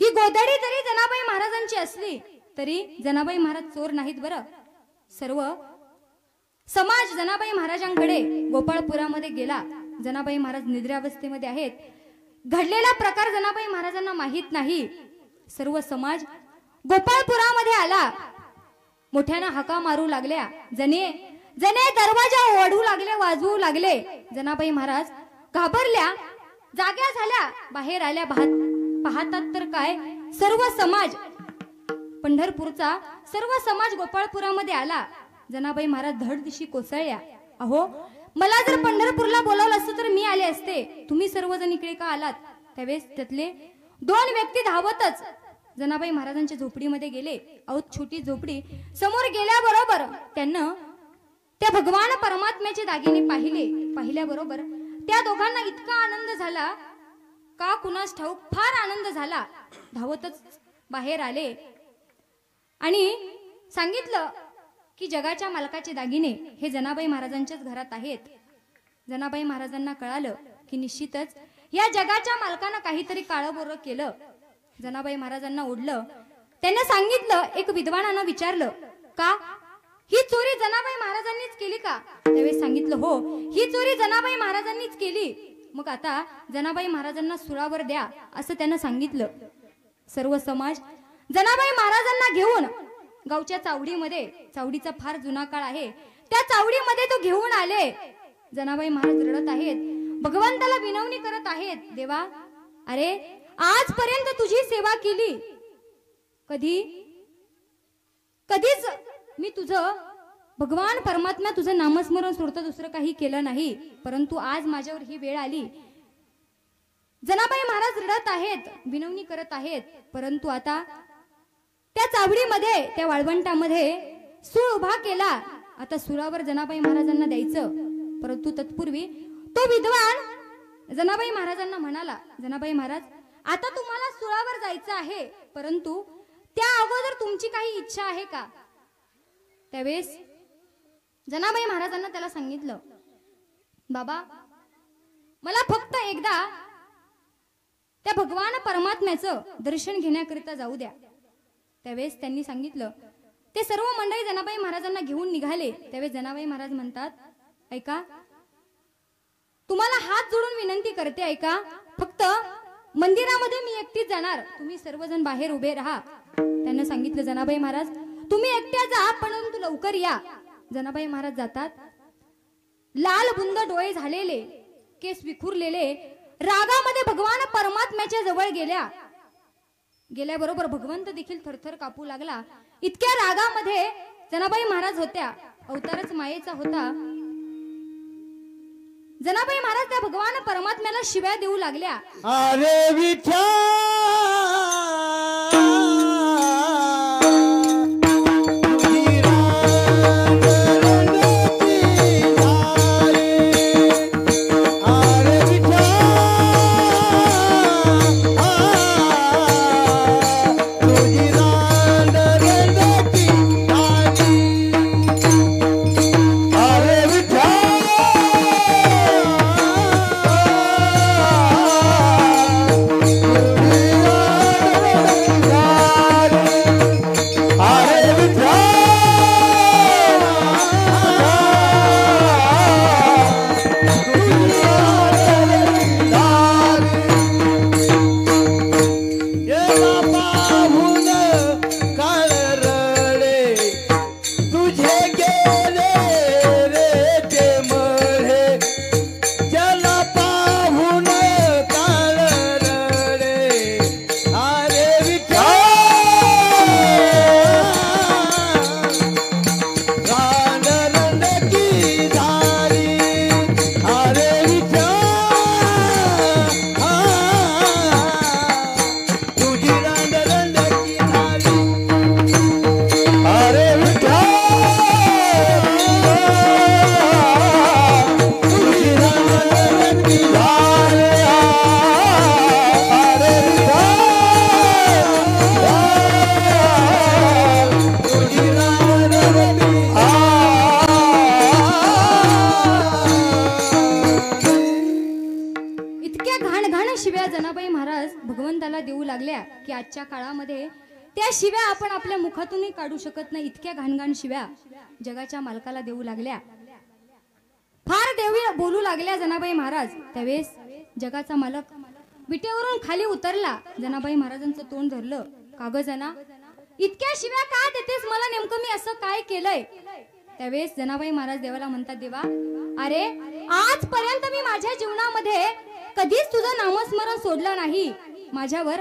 ही गोधडी जरी जनाबाई महाराजांची असली तरी जनाबाई महाराज चोर नाहीत बरं. सर्व समाज जनाबाई महाराजांकडे गोपाळपुरामध्ये गेला. जनाबाई महाराज निद्रावस्थेमध्ये आहेत. घडलेला प्रकार जनाबाई महाराजांना माहित नाही. सर्व समाज गोपाळपुरामध्ये आला. मोठ्यानं हाका मारू लागल्या. जने जने दरवाजा ओढू लागले, वाजवू लागले. जनाबाई महाराज घाबरल्या, जाग्या झाल्या, बाहेर आल्या. पाहतात तर काय, सर्व समाज पंढरपूरचा सर्व समाज गोपाळपुरामध्ये आला. जनाबाई महाराज धड दिशी कोसळल्या. अहो, मला जर पंढरपूरला बोलावलं असतं तर मी आले असते, तुम्ही सर्वजण इकडे का आलात? त्यावेळेस त्यातले 2 व्यक्ती धावतच जनाबाई महाराजांच्या झोपडीमध्ये गेले. अहो, छोटी झोपडी समोर गेल्याबरोबर त्यांना त्या भगवान परमात्म्याचे दागिने पाहिल्याबरोबर त्या दोघांना इतका आनंद झाला का कुणास ठाऊक, फार आनंद झाला. धावतच बाहेर आले आणि सांगितलं की जगाच्या मालकाचे दागिने हे जनाबाई महाराजांच्याच घरात आहेत. जनाबाई महाराजांना कळालं की निश्चितच या जगाच्या मालकानं काहीतरी काळबोरं केलं. जनाबाई महाराजांना ओढलं. त्यांना सांगितलं, एक विद्वानानं विचारलं, का ही चोरी जनाबाई महाराजांनीच केली का? त्यावेळेस सांगितलं, हो, ही चोरी जनाबाई महाराजांनीच केली. मग आता जनाबाई महाराजांना सुळावर द्या असं त्यांना सांगितलं. सर्व समाज जनाबाई महाराजांना घेऊन गावच्या चावडीमध्ये, चावडीचा फार जुना काळ आहे, त्या चावडीमध्ये तो घेऊन आले. जनाबाई महाराज रडत आहेत, भगवंताला विनवणी करत आहेत. देवा, अरे आजपर्यंत तुझी सेवा केली, कधीच मी तुझं भगवान परमात्मा तुझं नामस्मरण सोडता दुसरं काही केलं नाही, परंतु आज माझ्यावर ही वेळ आली. जनाबाई महाराज रडत आहेत, विनवणी करत आहेत. परंतु आता त्या चावडीमध्ये, त्या वाळवंटामध्ये सूळ उभा केला. आता सुळावर जनाबाई महाराजांना द्यायचं. परंतु तत्पूर्वी तो विद्वान जनाबाई महाराजांना म्हणाला, जनाबाई महाराज, आता तुम्हाला सुळावर जायचं आहे, परंतु त्या अगोदर तुमची काही इच्छा आहे का? त्यावेळेस जनाबाई महाराजांना त्याला सांगितलं, बाबा, मला फक्त एकदा त्या भगवान परमात्म्याचं दर्शन घेण्याकरिता जाऊ द्या. त्यावेळेस त्यांनी सांगितलं. ते सर्व मंडळी जनाबाई महाराजांना घेऊन निघाले. त्यावेळेस जनाबाई महाराज म्हणतात, ऐका, तुम्हाला हात जोडून विनंती करते, ऐका, फक्त मंदिरामध्ये मी एकटीच जाणार, तुम्ही सर्वजण बाहेर उभे राहा. त्यांना सांगितलं, जनाबाई महाराज, तुम्ही एकट्या जा, परंतु लवकर या. जनाबाई महाराज जातात. लाल बुंद डोळे झालेले, केस विखुरलेले, रागामध्ये भगवान परमात्म्याच्या जवळ गेल्याबरोबर भगवंत देखील थरथर कापू लागला. इतक्या रागामध्ये जनाबाई महाराज होत्या. अवतारच मायेचा होता. जनाबाई महाराज त्या भगवान परमात्म्याला शिव्या देऊ लागल्या. अरे विठ्ठल आजच्या काळामध्ये त्या शिव्या आपण आपल्या मुखातूनही काढू शकत नाही. इतक्या घाणघाण शिव्या जगाच्या मालकाला देऊ लागल्या. फार देवी बोलू लागल्या जनाबाई महाराज. त्यावेळेस जगाचा मालक विटेवरून खाली उतरला. जनाबाई महाराजांचं तोंड धरलं. का ग जना, इतक्या शिव्या का देतेस मला? नेमकं मी असं काय केलंय? त्यावेळेस जनाबाई महाराज देवाला म्हणतात, देवा अरे आजपर्यंत मी माझ्या जीवनामध्ये कधीच तुझं नामस्मरण सोडलं नाही. माझ्यावर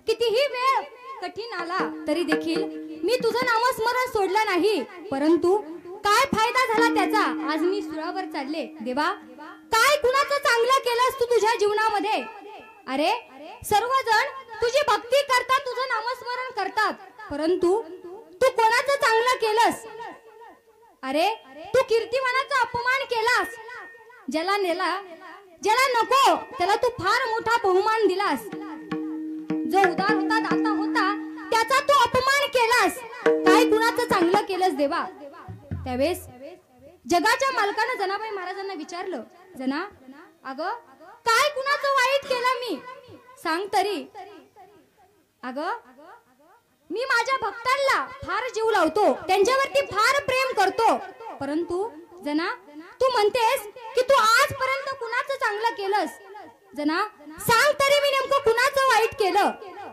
कितीही वेळ कठीण आला तरी देखील मी तुझं नामस्मरण सोडलं नाही. परंतु काय फायदा झाला त्याचा? आज मी सुळावर चालले. देवा काय कुणाचं चांगलं केलंस तू तुझ्या जीवनामध्ये? अरे सर्वजण तुझी भक्ती करतात, तुझं नामस्मरण करतात, परंतु तू कोणाचं चांगलं केलंस? अरे तू कीर्तिमानाचा अपमान केलास. ज्याला नेला, ज्याला नको त्याला तू फार मोठा बहुमान दिलास. जो उदार होता, दाता होता, त्याचा तू अपमान केलास. काय कुणाचं चांगलं केलंस देवा? त्यावेळेस जगाच्या मालकानं जनाबाई महाराजांना विचारलं, जना अगं काय कुणाचं वाईट केलं मी? सांग तरी. अगं मी माझ्या भक्तांना फार जीव लावतो, त्यांच्यावरती फार प्रेम करतो, परंतु जना तू म्हणतेस की तू आजपर्यंत कुणाचं चांगलं केलंस. जना सांग तरी मी नेमकं कुणाचं वाईट केलं?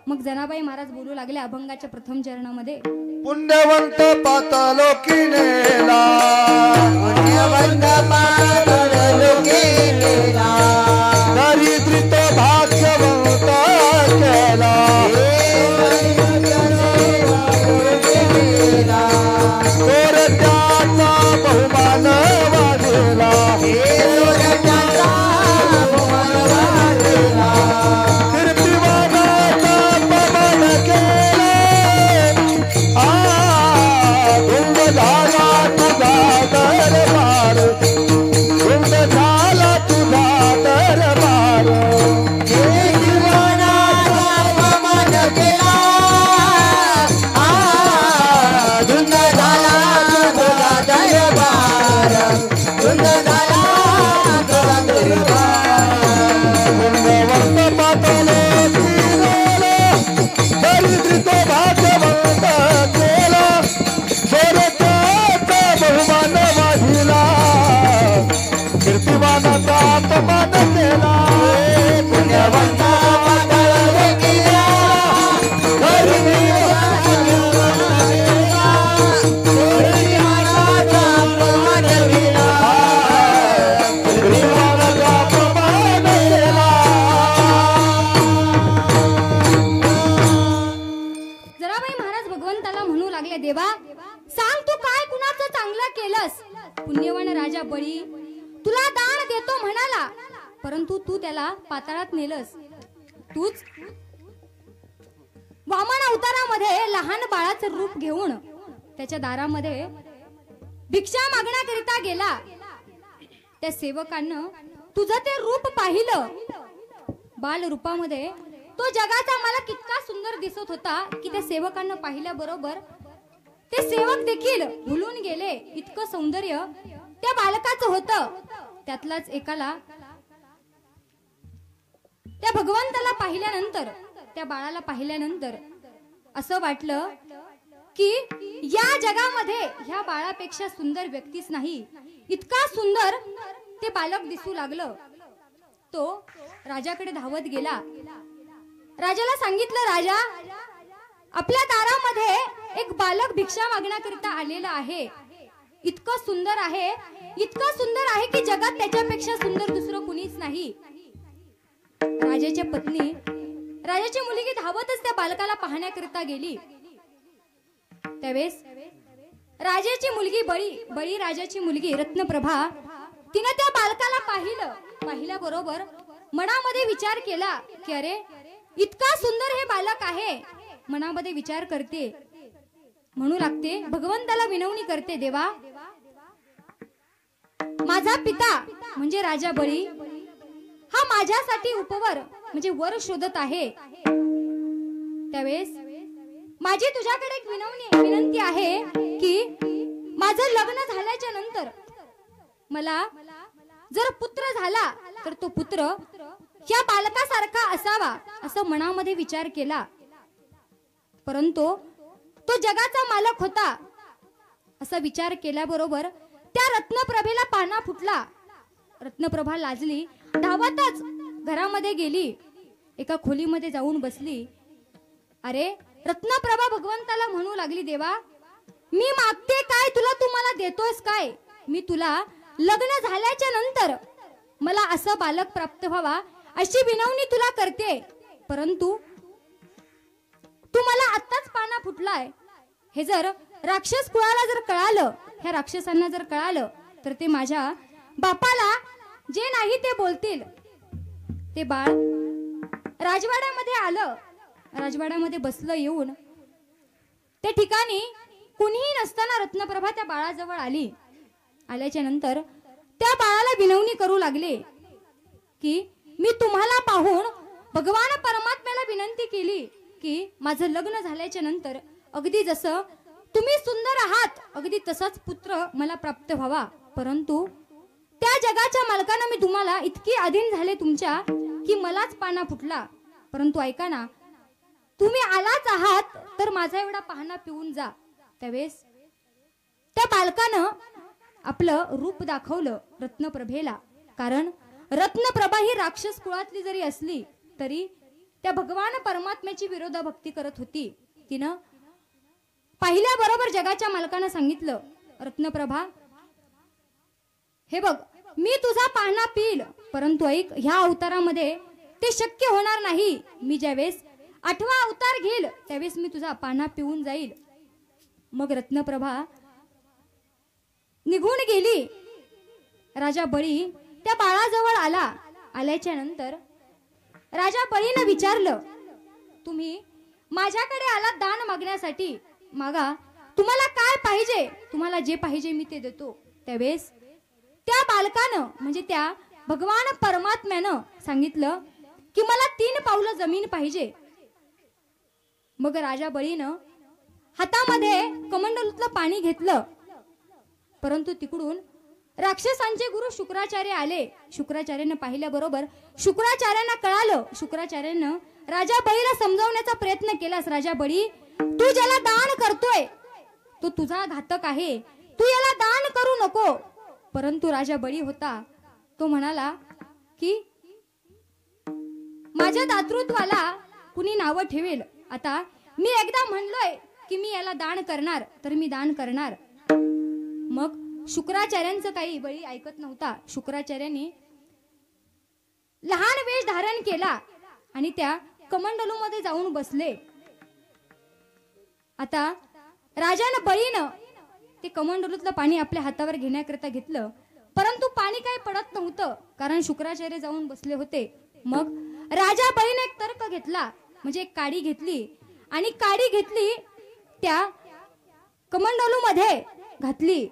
मग जनाबाई महाराज बोलू लागले अभंगाच्या प्रथम चरणामध्ये, पुण्यवंत पातालोकी नेला, पुण्यवंत पातालोकी नेला, दरिद्रित भाग्यवंत केला, चोरट्याचा बहुमान वाढेला, चोरट्याचा बहुमान वाढेला, कीर्तिमानाचा अपमान केला. धुंद झाला तुझा दरबार, धुंद झाला तुझा दरबार, कीर्तिमानाचा अपमान केला. धुंद झाला तुझा दरबार, धुंद झाला तुझा दरबार. पुण्यवंत पातालोकी नेला, दरिद्रित भाग्यवंत केला, चोरट्याचा बहुमान वाढिला, कीर्तिमानाचा अपमान केला. पुण्यवंत पातालोकी नेला, कीर्तिमानाचा अपमान केला. कीर्तिमानाचा अपमान केला. जनाबाई महाराज भगवंताला म्हणू लागले, देवा सांग तू काय कुणाचं चांगलं केलंस? पुण्यवान राजा बळी तुला दान देतो म्हणाला, परंतु तू त्याला पाताळात नेलंस. तूच वामन अवतारामध्ये लहान बाळाचं रूप घेऊन त्याच्या दारामध्ये भिक्षा मागण्याकरिता गेला. त्या सेवकानं तुझं ते रूप पाहिलं. बाल रूपामध्ये तो जगाचा मालक इतका सुंदर दिसत होता की त्या सेवकांना पाहिल्याबरोबर ते सेवक देखील भुलून गेले. इतकं सौंदर्य त्या बालकाचं होतं. त्यातलाच एकाला, त्या भगवंताला पाहिल्यानंतर, त्या बाळाला पाहिल्यानंतर असं वाटलं की या जगामध्ये ह्या बाळापेक्षा सुंदर व्यक्तीच नाही. इतका सुंदर ते बालक दिसू लागलं. तो राजाकडे धावत गेला. राजाला सांगितलं, राजा आपल्या दारामध्ये एक बालक भिक्षा मागण्याकरिता आलेला आहे. इतकं सुंदर आहे, इतकं सुंदर आहे की जगात त्याच्यापेक्षा सुंदर दुसरं कुणीच नाही. राजाची पत्नी, राजाची मुलगी धावतच त्या बालकाला पाहण्याकरिता गेली. त्यावेळेस राजाची मुलगी बळी राजाची मुलगी रत्नप्रभा, तिने त्या बालकाला पाहिलं. पाहिल्याबरोबर मनामध्ये विचार केला की अरे इतका सुंदर हे बालक आहे. मनामध्ये विचार करते, म्हणू लागते, भगवंताला विनवणी करते, देवा माझा पिता म्हणजे राजा बळी हा माझ्यासाठी उपवर म्हणजे वर शोधत आहे. त्यावेळेस माझी तुझ्याकडे एक विनंती आहे की माझं लग्न झाल्याच्या नंतर मला जर पुत्र झाला तर तो पुत्र या बालकासारखा असावा, असं मनामध्ये विचार केला. परंतु तो जगाचा मालक होता. असा विचार केल्याबरोबर त्या रत्नप्रभेला पाना फुटला. रत्नप्रभा लाजली, धावतच घरामध्ये गेली. एका खोलीमध्ये जाऊन बसली. अरे रत्नप्रभा भगवंताला म्हणू लागली, देवा मी मागते काय तुला, तू मला देतोस काय? मी तुला लग्न झाल्याच्या नंतर मला असं बालक प्राप्त व्हावा अशी विनवणी तुला करते, परंतु तू मला आत्ताच पाना फुटलाय. हे जर राक्षस कुळाला जर कळालं, ह्या राक्षसांना जर कळालं, तर ते माझ्या बापाला जे नाही ते बोलतील. ते बाळ राजवाड्यामध्ये आलं. राजवाड्यामध्ये बसलं येऊन. त्या ठिकाणी कुणीही नसताना रत्नप्रभा त्या बाळाजवळ आली. आल्याच्या नंतर त्या बाळाला विनवणी करू लागले की मी तुम्हाला पाहून भगवान परमात्म्याला विनंती केली की माझं लग्न झाल्याच्या नंतर अगदी जसं तुम्ही सुंदर आहात अगदी तसाच पुत्र मला प्राप्त व्हावा, परंतु त्या जगाच्या मालकानं मी तुम्हाला इतकी अधीन झाले तुमच्या की मलाच पाना फुटला. परंतु ऐका ना, तुम्ही आलाच आहात तर माझा एवढा पाहणा पिऊन जा. त्यावेळेस त्या बालकानं आपलं रूप दाखवलं रत्नप्रभेला. कारण रत्नप्रभा ही राक्षस कुळातली जरी असली तरी त्या भगवान परमात्म्याची विरोधा भक्ती करत होती. तिनं पाहिल्याबरोबर जगाच्या मालकानं सांगितलं, रत्नप्रभा हे बघ मी तुझा पाहणा पिल, परंतु ऐक ह्या अवतारामध्ये ते शक्य होणार नाही. मी ज्यावेळेस 8वा अवतार घेईल त्यावेळेस मी तुझा पाहणा पिऊन जाईल. मग रत्नप्रभा निघून गेली. राजा बळी त्या बाळाजवळ आला. आल्याच्या नंतर राजा बळीनं विचारलं, तुम्ही माझ्याकडे आलात दान मागण्यासाठी, मागा तुम्हाला काय पाहिजे, तुम्हाला जे पाहिजे मी ते देतो. त्यावेळेस त्या बालकानं म्हणजे त्या भगवान परमात्म्यानं सांगितलं की मला 3 पावलं जमीन पाहिजे. मग राजा बळीनं हातामध्ये कमंडलूतलं पाणी घेतलं, परंतु तिकडून राक्षसांचे गुरु शुक्राचार्य आले. शुक्राचार्यानं पाहिल्याबरोबर शुक्राचार्यांना कळालं. शुक्राचार्यानं राजा बळीला समजावण्याचा प्रयत्न केलास, राजा बळी तू ज्याला दान करतोय तो तुझा घातक आहे, तू याला दान करू नको. परंतु राजा बळी होता तो म्हणाला की माझ्या दातृत्वाला कुणी नावं ठेवेल, आता मी एकदा म्हणलोय की मी याला दान करणार तर मी दान करणार. मग शुक्राचार्यांचं काही बळी ऐकत नव्हता. शुक्राचार्यांनी लहान वेश धारण केला आणि त्या कमंडलू मध्ये जाऊन बसले. आता राजानं बळीनं ते कमंडलूतलं पाणी आपल्या हातावर घेण्याकरता घेतलं, परंतु पाणी काही पडत नव्हतं कारण शुक्राचार्य जाऊन बसले होते. मग राजा बळीने एक तर्क घेतला, म्हणजे एक काडी घेतली आणि काडी घेतली त्या कमंडलू मध्ये घातली,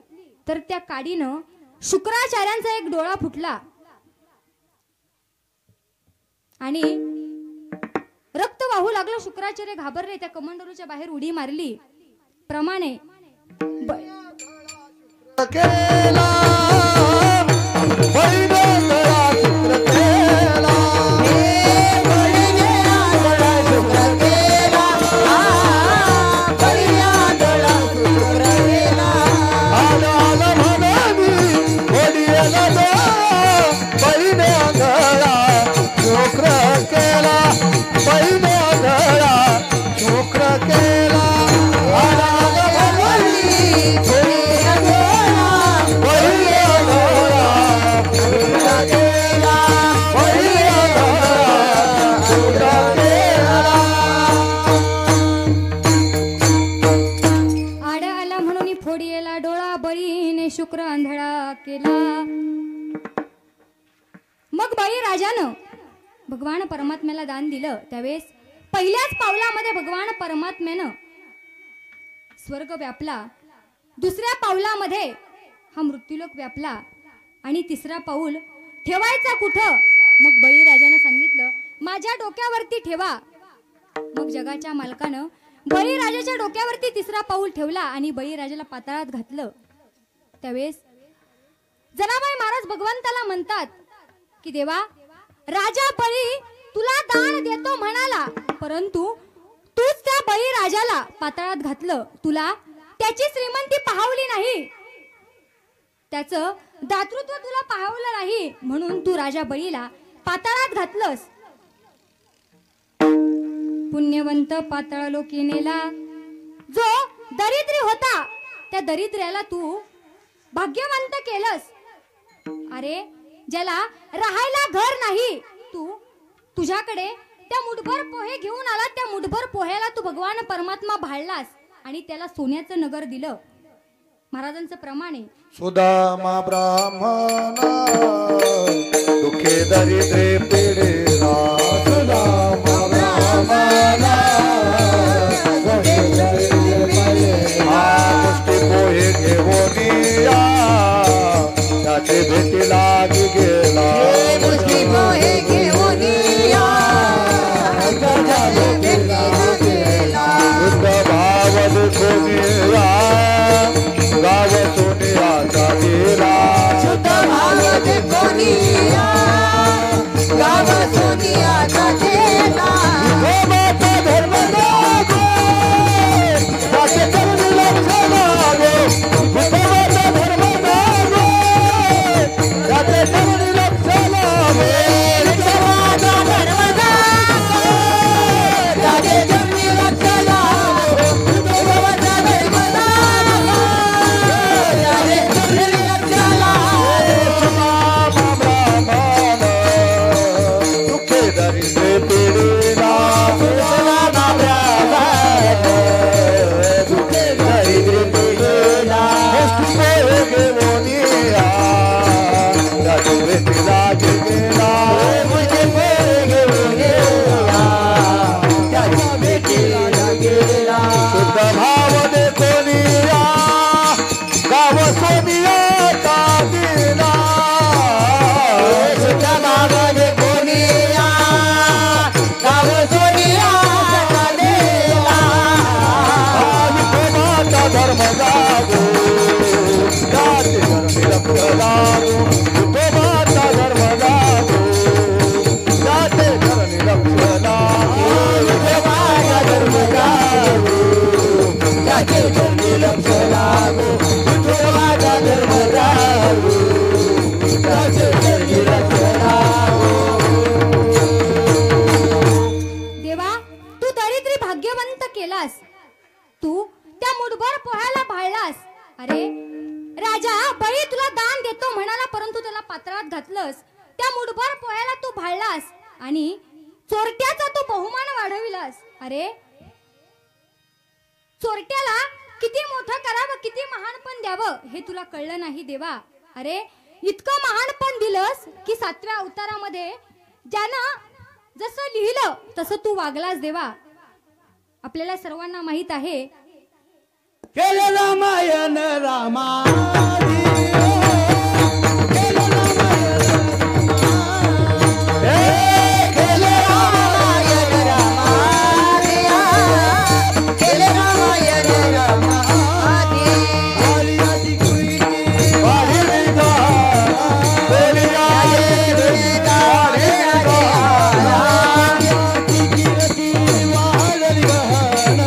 तर त्या काडीनं शुक्राचार्यांचा एक डोळा फुटला आणि रक्त वाहू लागलं. शुक्राचार्य घाबरले, त्या कमंडलूच्या बाहेर उडी मारली. प्रमाणे केला शुक्र आंधळा केला. मग बळी राजानं भगवान परमात्म्याला दान दिलं. त्यावेळेस पहिल्याच पावलामध्ये भगवान परमात्म्यानं स्वर्ग व्यापला, दुसऱ्या पावलामध्ये हा मृत्यूलोक व्यापला आणि तिसरा पाऊल ठेवायचा कुठं? मग बळी राजानं सांगितलं माझ्या डोक्यावरती ठेवा. मग जगाच्या मालकानं बळी राजाच्या डोक्यावरती तिसरा पाऊल ठेवला आणि बळी राजाला पाताळात घातलं. त्यावेळेस जनाबाई महाराज भगवंताला म्हणतात की देवा राजा बळी तुला दान देतो म्हणाला, परंतु तूच त्या बळी राजाला पाताळात घातलं. तुला त्याची श्रीमंती पाहवली नाही, त्याचं दातृत्व तुला पाहवलं नाही, म्हणून तू राजा बळीला पाताळात घातलंस. पुण्यवंत पाताळ लोकी नेला. जो दरिद्री होता त्या दरिद्र्याला तू भाग्यवंत केलंस. अरे ज्याला राहायला घर नाही तुझ्याकडे त्या मुठभर पोहे घेऊन आला. त्या मुठभर पोह्याला तू भगवान परमात्मा भाळलास आणि त्याला सोन्याचं नगर दिलं. महाराजांचं प्रमाण आहे. सुदामा ब्राह्मणा दुखे दरिद्रे पीडिला. सुदामा ब्राह्मणा दुखे दरिद्रे पीडिला. मुष्टी पोहे घेऊन या त्याचे भेटी लागी गेला. मुष्टी पोहे घेऊन या त्याचे भेटी लागी गेला. शुद्ध भाव सोनिया गाव सोनियाचा दिला. शुद्ध भाव कोणिया गाव सोनियाचा दिला. विठोबाचा धर्म लागो त्याचे चरणी लक्ष लागो. विठोबाचा धर्म लागो त्याचे चरणी लक्ष लागो. विठोबाचा धर्म लागो त्याचे चरणी लक्ष लागो. विठोबाचा धर्म लागो त्याचे चरणी लक्ष लागो. ब्राह्मण दुःखे दरिद्रे पीडिला. सुदामा ब्राह्मण दुःखे दरिद्रे पीडिला. मुष्टी पोहे घेऊन या त्याचे भेटी लागी गेला. मुष्टी पोहे घेऊन या त्याच्या भेटीला गेला. शुद्ध भाव कोणिया गाव सोनियाचा दिला. शुद्ध भाव कोणिया गाव सोनियाचा दिला. विठोबाचा धर्म जागो त्याचे धर्मी लक्ष लागो. विठोबाचा धर्म जागो त्याचे धर्मी लक्ष लागो. विठोबाचा धर्म लागो त्याचे चरणी लक्ष लागो. विठोबाचा धर्म लागो त्याचे चरणी लक्ष लागो. देवा तू दरिद्री भाग्यवंत केलास. तू त्या मुठभर पोह्याला भाळलास. अरे राजा बळी तुला दान देतो म्हणाला परंतु त्याला पातळात घातलंस. त्या मुठभर पोह्याला तू भाळलास आणि चोरट्याचा तू बहुमान वाढविलास. अरे चोरट्याला किती मोठं करावं किती महानपण द्यावं हे तुला कळलं नाही देवा. अरे इतकं महानपण दिलंस की 7व्या अवतारामध्ये ज्यानं जसं लिहिलं तसं तू वागलास देवा. आपल्याला सर्वांना माहित आहे केले रामायण रामादी. केले रामायण रामादिया. केले रामायण रामादिया. वालियाची कुईची वाढली गा. वालियाची कीर्ती वाढली गहन.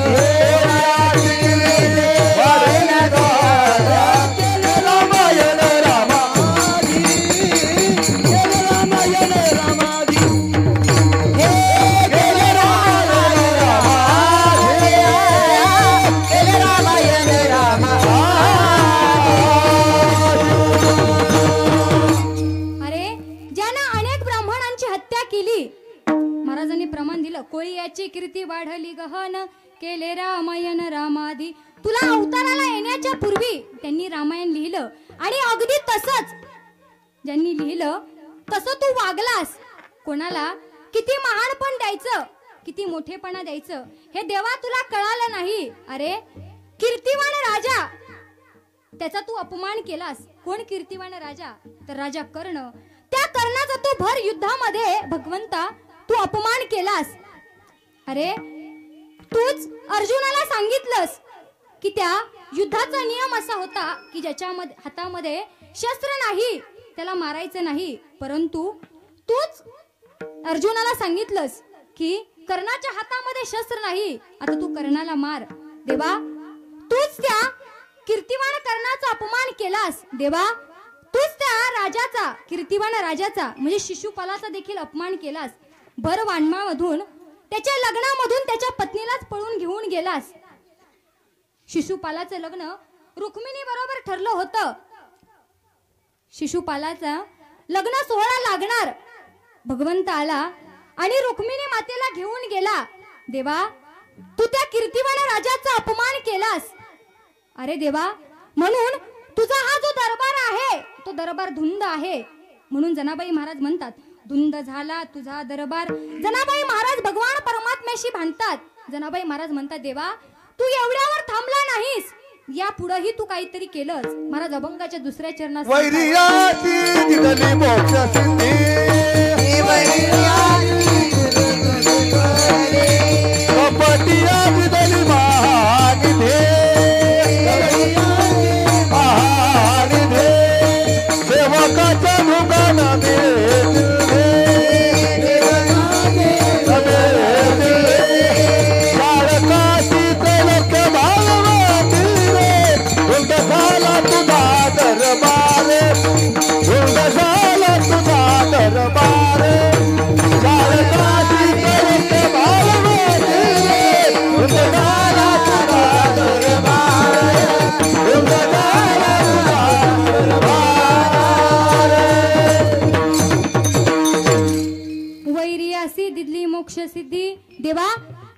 केले रामायण रामादी. केले रामायण रामादी. केले रामायण रामादिया. केले रामायण रामादिया. अरे ज्यानं अनेक ब्राह्मणांची हत्या केली. महाराजांनी प्रमाण दिलं कोळी याची कीर्ती वाढली गहन. केले रामायण रामादी. तुला अवताराला येण्याच्या पूर्वी त्यांनी रामायण लिहिलं आणि अगदी तसंच ज्यांनी लिहिलं तसं तू वागलास. कोणाला किती महानपण द्यायचं किती मोठेपणा द्यायचं हे देवा तुला कळालं नाही. अरे कीर्तिवान राजा त्याचा तू अपमान केलास. कोण कीर्तिवान राजा तर राजा कर्ण. त्या कर्णाचा तू भर युद्धामध्ये भगवंता तू अपमान केलास. अरे तूच अर्जुनाला सांगितलंस की त्या युद्धाचा नियम असा होता की ज्याच्या हातामध्ये शस्त्र नाही त्याला मारायचं नाही. परंतु तूच अर्जुनाला सांगितलंस की कर्णाच्या हातामध्ये शस्त्र नाही आता तू कर्णाला मार. देवा तूच त्या कीर्तिवान कर्णाचा अपमान केलास. देवा तूच त्या राजाचा कीर्तिवान राजाचा म्हणजे शिशुपालाचा देखील अपमान केलास. भर वानमाळमधून त्याच्या लग्नामधून त्याच्या पत्नीलाच पळून घेऊन गेलास. शिशुपालाचं लग्न रुक्मिणी बरोबर ठरलं होतं. शिशुपालाचा लग्न सोहळा लागणार. भगवंत आला आणि रुक्मिणी मातेला घेऊन गेला. देवा, तू त्या कीर्तिवान राजाचा अपमान केलास. अरे देवा, म्हणून तुझा हा जो दरबार आहे तो दरबार धुंद आहे. म्हणून जनाबाई महाराज म्हणतात, धुंद झाला तुझा दरबार. जनाबाई महाराज भगवान परमात्म्याशी भांडतात. जनाबाई महाराज म्हणतात, देवा तू एवढ्यावर थांबला नाहीस, या पुढेही तू काहीतरी केलंस. महाराज अभंगाच्या दुसऱ्या चरणात वैरियाची दिली मोक्ष सिद्धी, कपटिया दिली महानिधे, महानिधे सेवकाच्या मुखाना मोक्ष सिद्धी. देवा,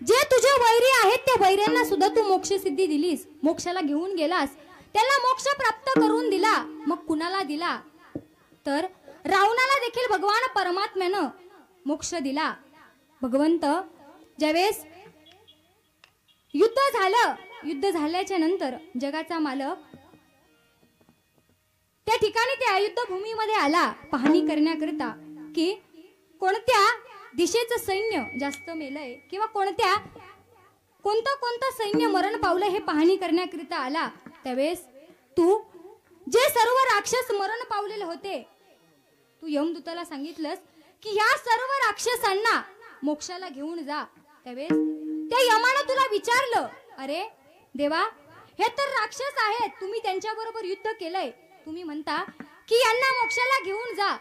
जे तुझे वैरी आहेत त्या वैऱ्यांना सुद्धा तू मोक्ष सिद्धी दिलीस. मोक्षाला घेऊन गेलास, त्याला मोक्ष प्राप्त करून दिला. मग कुणाला दिला तर रावणाला देखील भगवान परमात्म्यानं मोक्ष दिला. भगवंत ज्यावेळेस युद्ध झालं, युद्ध झाल्याच्या नंतर जगाचा मालक त्या ठिकाणी त्या युद्ध भूमीमध्ये आला पाहणी करण्याकरिता की कोणत्या दिशेचं सैन्य जास्त मेलय किंवा कोणतं सैन्य मरण पावलं हे पाहणी करण्याकरिता आला. त्यावेळेस तू जे सर्व राक्षस मरण पावलेले होते, तू यमदूताला सांगितलंस की ह्या सर्व राक्षसांना मोक्षाला घेऊन जा. त्यावेळेस त्या यमानं तुला विचारलं, अरे देवा, हे तर राक्षस आहेत, तुम्ही त्यांच्या बरोबर युद्ध केलंय, तुम्ही म्हणता की यांना मोक्षाला घेऊन जा.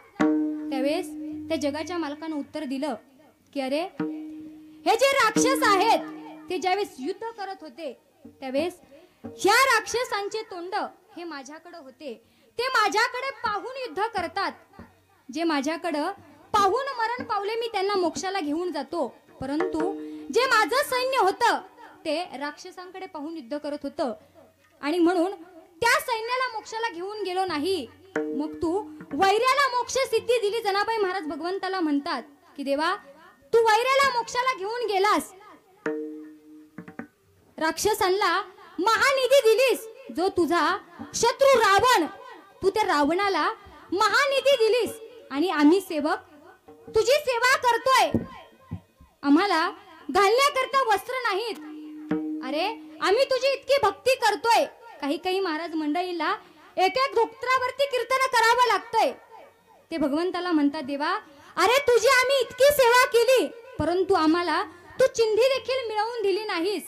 त्यावेळेस त्या जगाच्या मालकानं उत्तर दिलं की अरे, हे जे राक्षस आहेत ते ज्यावेळेस युद्ध करत होते त्यावेळेस ह्या राक्षसांचे तोंड हे माझ्याकडे होते. ते माझ्याकडे पाहून युद्ध करतात. जे माझ्याकडे पाहून मरण पावले मी त्यांना मोक्षाला घेऊन जातो. परंतु जे माझं सैन्य होतं ते राक्षसांकडे पाहून युद्ध करत होतं आणि म्हणून त्या सैन्याला मोक्षाला घेऊन गेलो नाही. मग तू वैऱ्याला मोक्ष सिद्धी दिली. जनाबाई महाराज भगवंताला म्हणतात की देवा, तू वैऱ्याला मोक्षाला घेऊन गेलास, राक्षसांना महानिधी दिलीस. जो तुझा शत्रू रावण, तू त्या रावणाला महानिधी दिलीस आणि आम्ही सेवक तुझी सेवा करतोय. आम्हाला घालण्याकरता वस्त्र नाहीत. अरे, आम्ही तुझी इतकी भक्ती करतोय. काही महाराज मंडळीला एक धोत्रावरती कीर्तन करावं लागतंय. ते भगवंताला म्हणतात, देवा, अरे तुझी आम्ही इतकी सेवा केली परंतु आम्हाला तू चिंधी देखील मिळवून दिली नाहीस.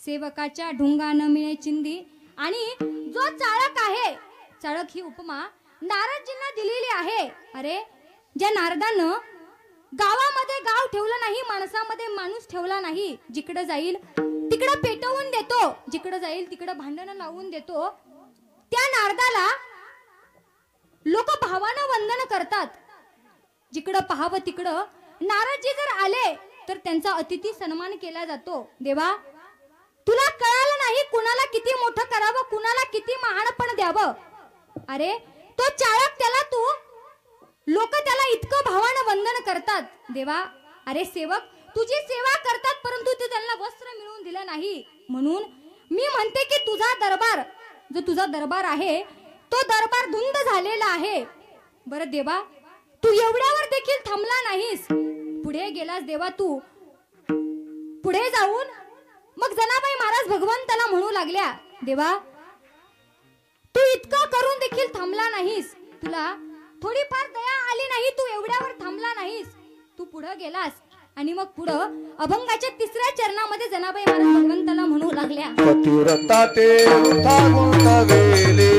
सेवकाच्या ढुंगानं मिळे चिंधी. आणि जो चाळक आहे, चाळक ही उपमा नारदजींना दिलेली आहे. अरे, ज्या नारदानं गावामध्ये गाव ठेवलं नाही, माणसामध्ये माणूस ठेवला नाही. जिकडे जाईल तिकडं पेटवून देतो, जिकडे जाईल तिकडं भांडण लावून देतो. त्या नारदाला लोक भावानं वंदन करतात. जिकडं पाहावं तिकडं नारदजी जर आले तर त्यांचा अतिथी सन्मान केला जातो. देवा, तुला कळालं नाही कुणाला किती मोठं करावं, कुणाला किती महानपण द्यावं. अरे, तो चाळक, त्याला तू लोक त्याला इतकं भावानं वंदन करतात. देवा, अरे सेवक तुझी सेवा करतात परंतु तू त्यांना वस्त्र मिळवून दिलं नाही. म्हणून मी म्हणते की तुझा दरबार, जो तुझा दरबार आहे तो दरबार धुंद झालेला आहे. बरं देवा, तू एवढ्यावर देखील थांबला नाहीस, पुढे गेलास. देवा, तू पुढे जाऊन मग जनाबाई महाराज भगवंताला म्हणू लागल्या, देवा, तू इतकं करून देखील थांबला नाहीस, तुला थोडीफार दया आली नाही, तू एवढ्यावर थांबला नाहीस, तू पुढे गेलास. आणि मग पुढं अभंगाच्या तिसऱ्या चरणामध्ये जनाबाई महाराज भगवंताला म्हणू लागल्या, पतिव्रता ते गुंतवेले,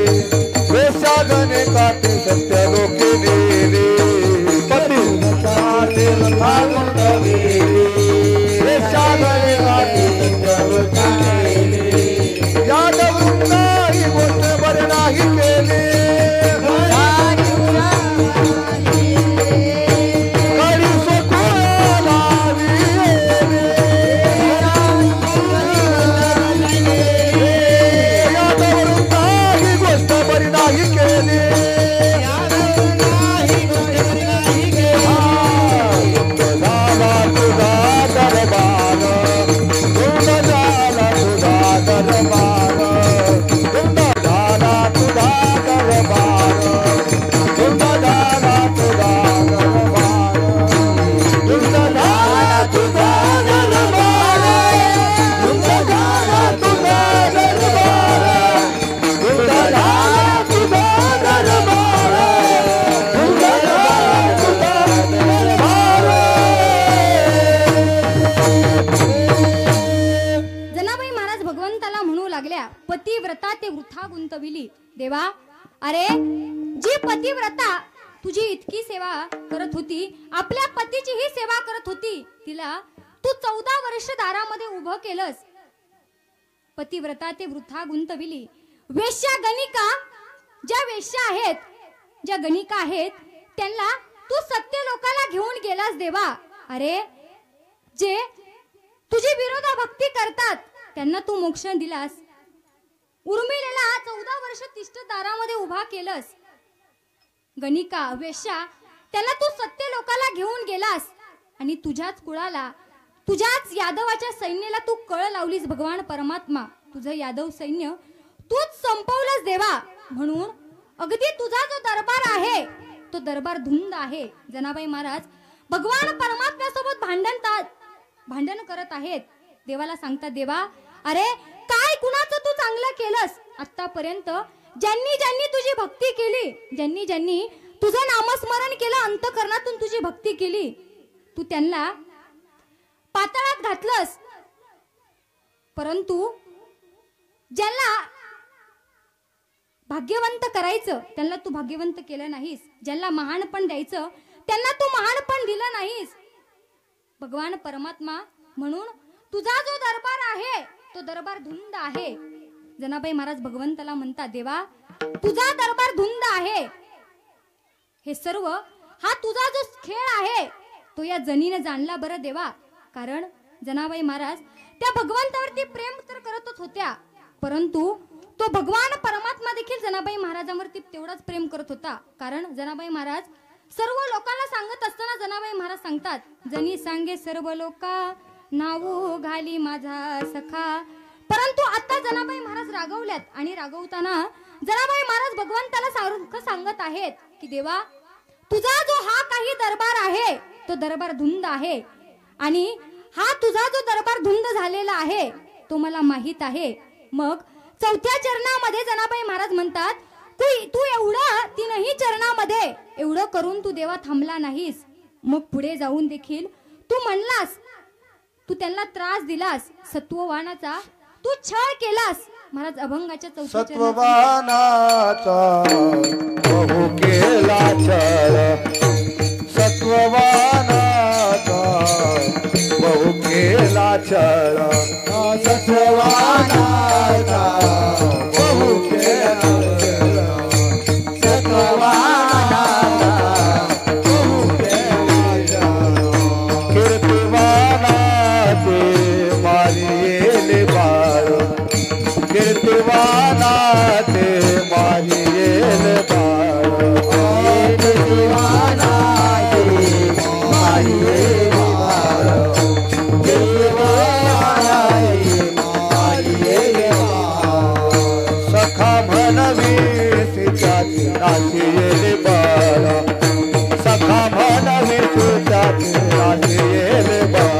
वेशागणे काटे सत्य लोके नेले. पतिव्रता ते गुंतवेले, भगवंताला म्हणू लागल्या, पतिव्रता ते वृथा गुंतविली. देवा, अरे जी पतिव्रता तुझी इतकी सेवा करत होती, आपल्या पतीची ही सेवा करत होती, तिला तू 14 वर्ष दारामध्ये उभं केलंस. पतिव्रता ते वृथा गुंतविली. वेश्या गणिका, ज्या वेश्या आहेत, ज्या गणिका आहेत, त्यांना तू सत्य लोकाला घेऊन गेलास. देवा, अरे जे तुझी विरोध भक्ती करतात त्यांना तू मोक्ष दिलास. उर्मिलेला 14 वर्ष तिष्ठ दारामध्ये उभा केलंस. गणिका, वेश्या, त्यांना तू सत्य लोकाला घेऊन गेलास आणि तुझ्याच कुळाला, तुझ्याच यादवाच्या सैन्याला तू कळ लावलीस. भगवान परमात्मा, तुझं यादव सैन्य तूच संपवलंस. देवा, म्हणून अगदी तुझा जो दरबार आहे तो दरबार धुंद आहे. जनाबाई महाराज भगवान परमात्म्यासोबत भांडण करत आहेत. देवाला सांगतात, देवा, अरे काय कुणाचं तू चांगलं केलंस? आतापर्यंत ज्यांनी ज्यांनी तुझी भक्ती केली, ज्यांनी ज्यांनी तुझं नामस्मरण केलं, अंतःकरणातून तुझी भक्ती केली, तू त्यांना पाताळात घातलंस. परंतु ज्यांना भाग्यवंत करायचं त्यांना तू भाग्यवंत केलं नाहीस. ज्यांना महानपण द्यायचं त्यांना तू महानपण दिलं नाहीस. भगवान परमात्मा, म्हणून तुझा जो दरबार आहे तो दरबार धुंद आहे. जनाबाई महाराज भगवंताला म्हणतात, देवा, तुझा दरबार धुंद आहे. हे सर्व हा तुझा जो खेळ आहे तो या जनीने जाणला. बरं देवा, कारण जनाबाई महाराज त्या भगवंतावरती प्रेम तर करतच होत्या, परंतु तो भगवान परमात्मा देखील जनाबाई महाराजांवरती तेवढाच प्रेम करत होता. कारण जनाबाई महाराज सर्व लोकांना सांगत असताना जनाबाई महाराज सांगतात, जनी सांगे सर्व लोका नावू घाली माझा सखा. परंतु आता जनाबाई महाराज रागवल्यात आणि रागवताना जनाबाई महाराज भगवंताला सारखं सांगत आहेत की देवा, तुझा जो हा काही दरबार आहे तो दरबार धुंद आहे आणि हा तुझा जो दरबार धुंद झालेला आहे तो मला माहित आहे. मग 4थ्या चरणामध्ये जनाबाई महाराज म्हणतात, तू एवढं 3ही चरणामध्ये एवढं करून तू देवा थांबला नाहीस. मग पुढे जाऊन देखील तू म्हणलास, तू त्यांना त्रास दिलास, सत्ववानाचा तू छळ केलास. महाराज अभंगाच्या 4थ्या सत्ववानाचा बहु केला छळ, सत्ववानाचा बहु केला छळ, सत्ववानाचा बहु केला छळ, सत्ववानाचा बहु केला छळ. कीर्तिवानाचे मारियेले बाळ, कीर्तिवानाचे मारियेले बाळ, कीर्तिवानाचे मारियेले बाळ, कीर्तिवानाचे मारियेले बाळ. सखा म्हणवी सीताची नाशियेले बाळ, सखा म्हणवी सीताची नाशियेले बाळ.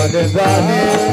मन जाणे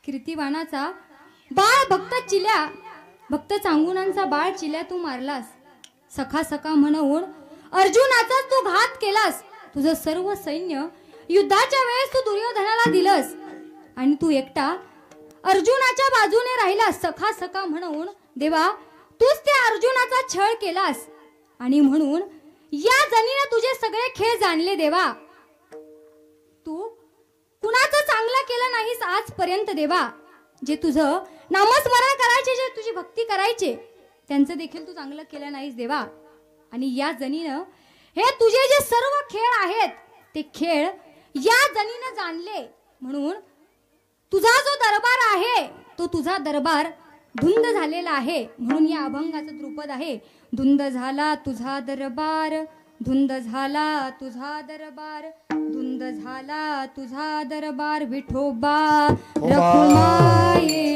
कीर्तिवानाचा बाळ भक्त चिल्या भक्त चांगुणांचा बाळ चिल्या तू मारलास सखा सखा म्हणून अर्जुनाचा तू घात केलास तुझं सर्व सैन्य युद्धाच्या वेळेस तू दुर्योधनाला दिलंस आणि तू एकटा अर्जुनाच्या बाजूने राहिलास सखा सखा म्हणून देवा तूच त्या अर्जुनाचा छळ केलास आणि म्हणून या जनीने तुझे सगळे खेळ जाणले देवा तू कुणाचं चांगलं केलं नाहीस आजपर्यंत देवा जे तुझं नामस्मरण करायचे जे तुझी भक्ती करायचे त्यांचं देखील तू चांगलं केलं नाहीस देवा आणि या जनीनं हे तुझे जे सर्व खेळ आहेत ते खेळ या जनीनं जाणले म्हणून तुझा जो दरबार आहे तो तुझा दरबार धुंद झालेला आहे म्हणून या अभंगाचं द्रुपद आहे धुंद झाला तुझा दरबार धुंद झाला तुझा दरबार धुंद झाला तुझा दरबार विठोबा रखुमाये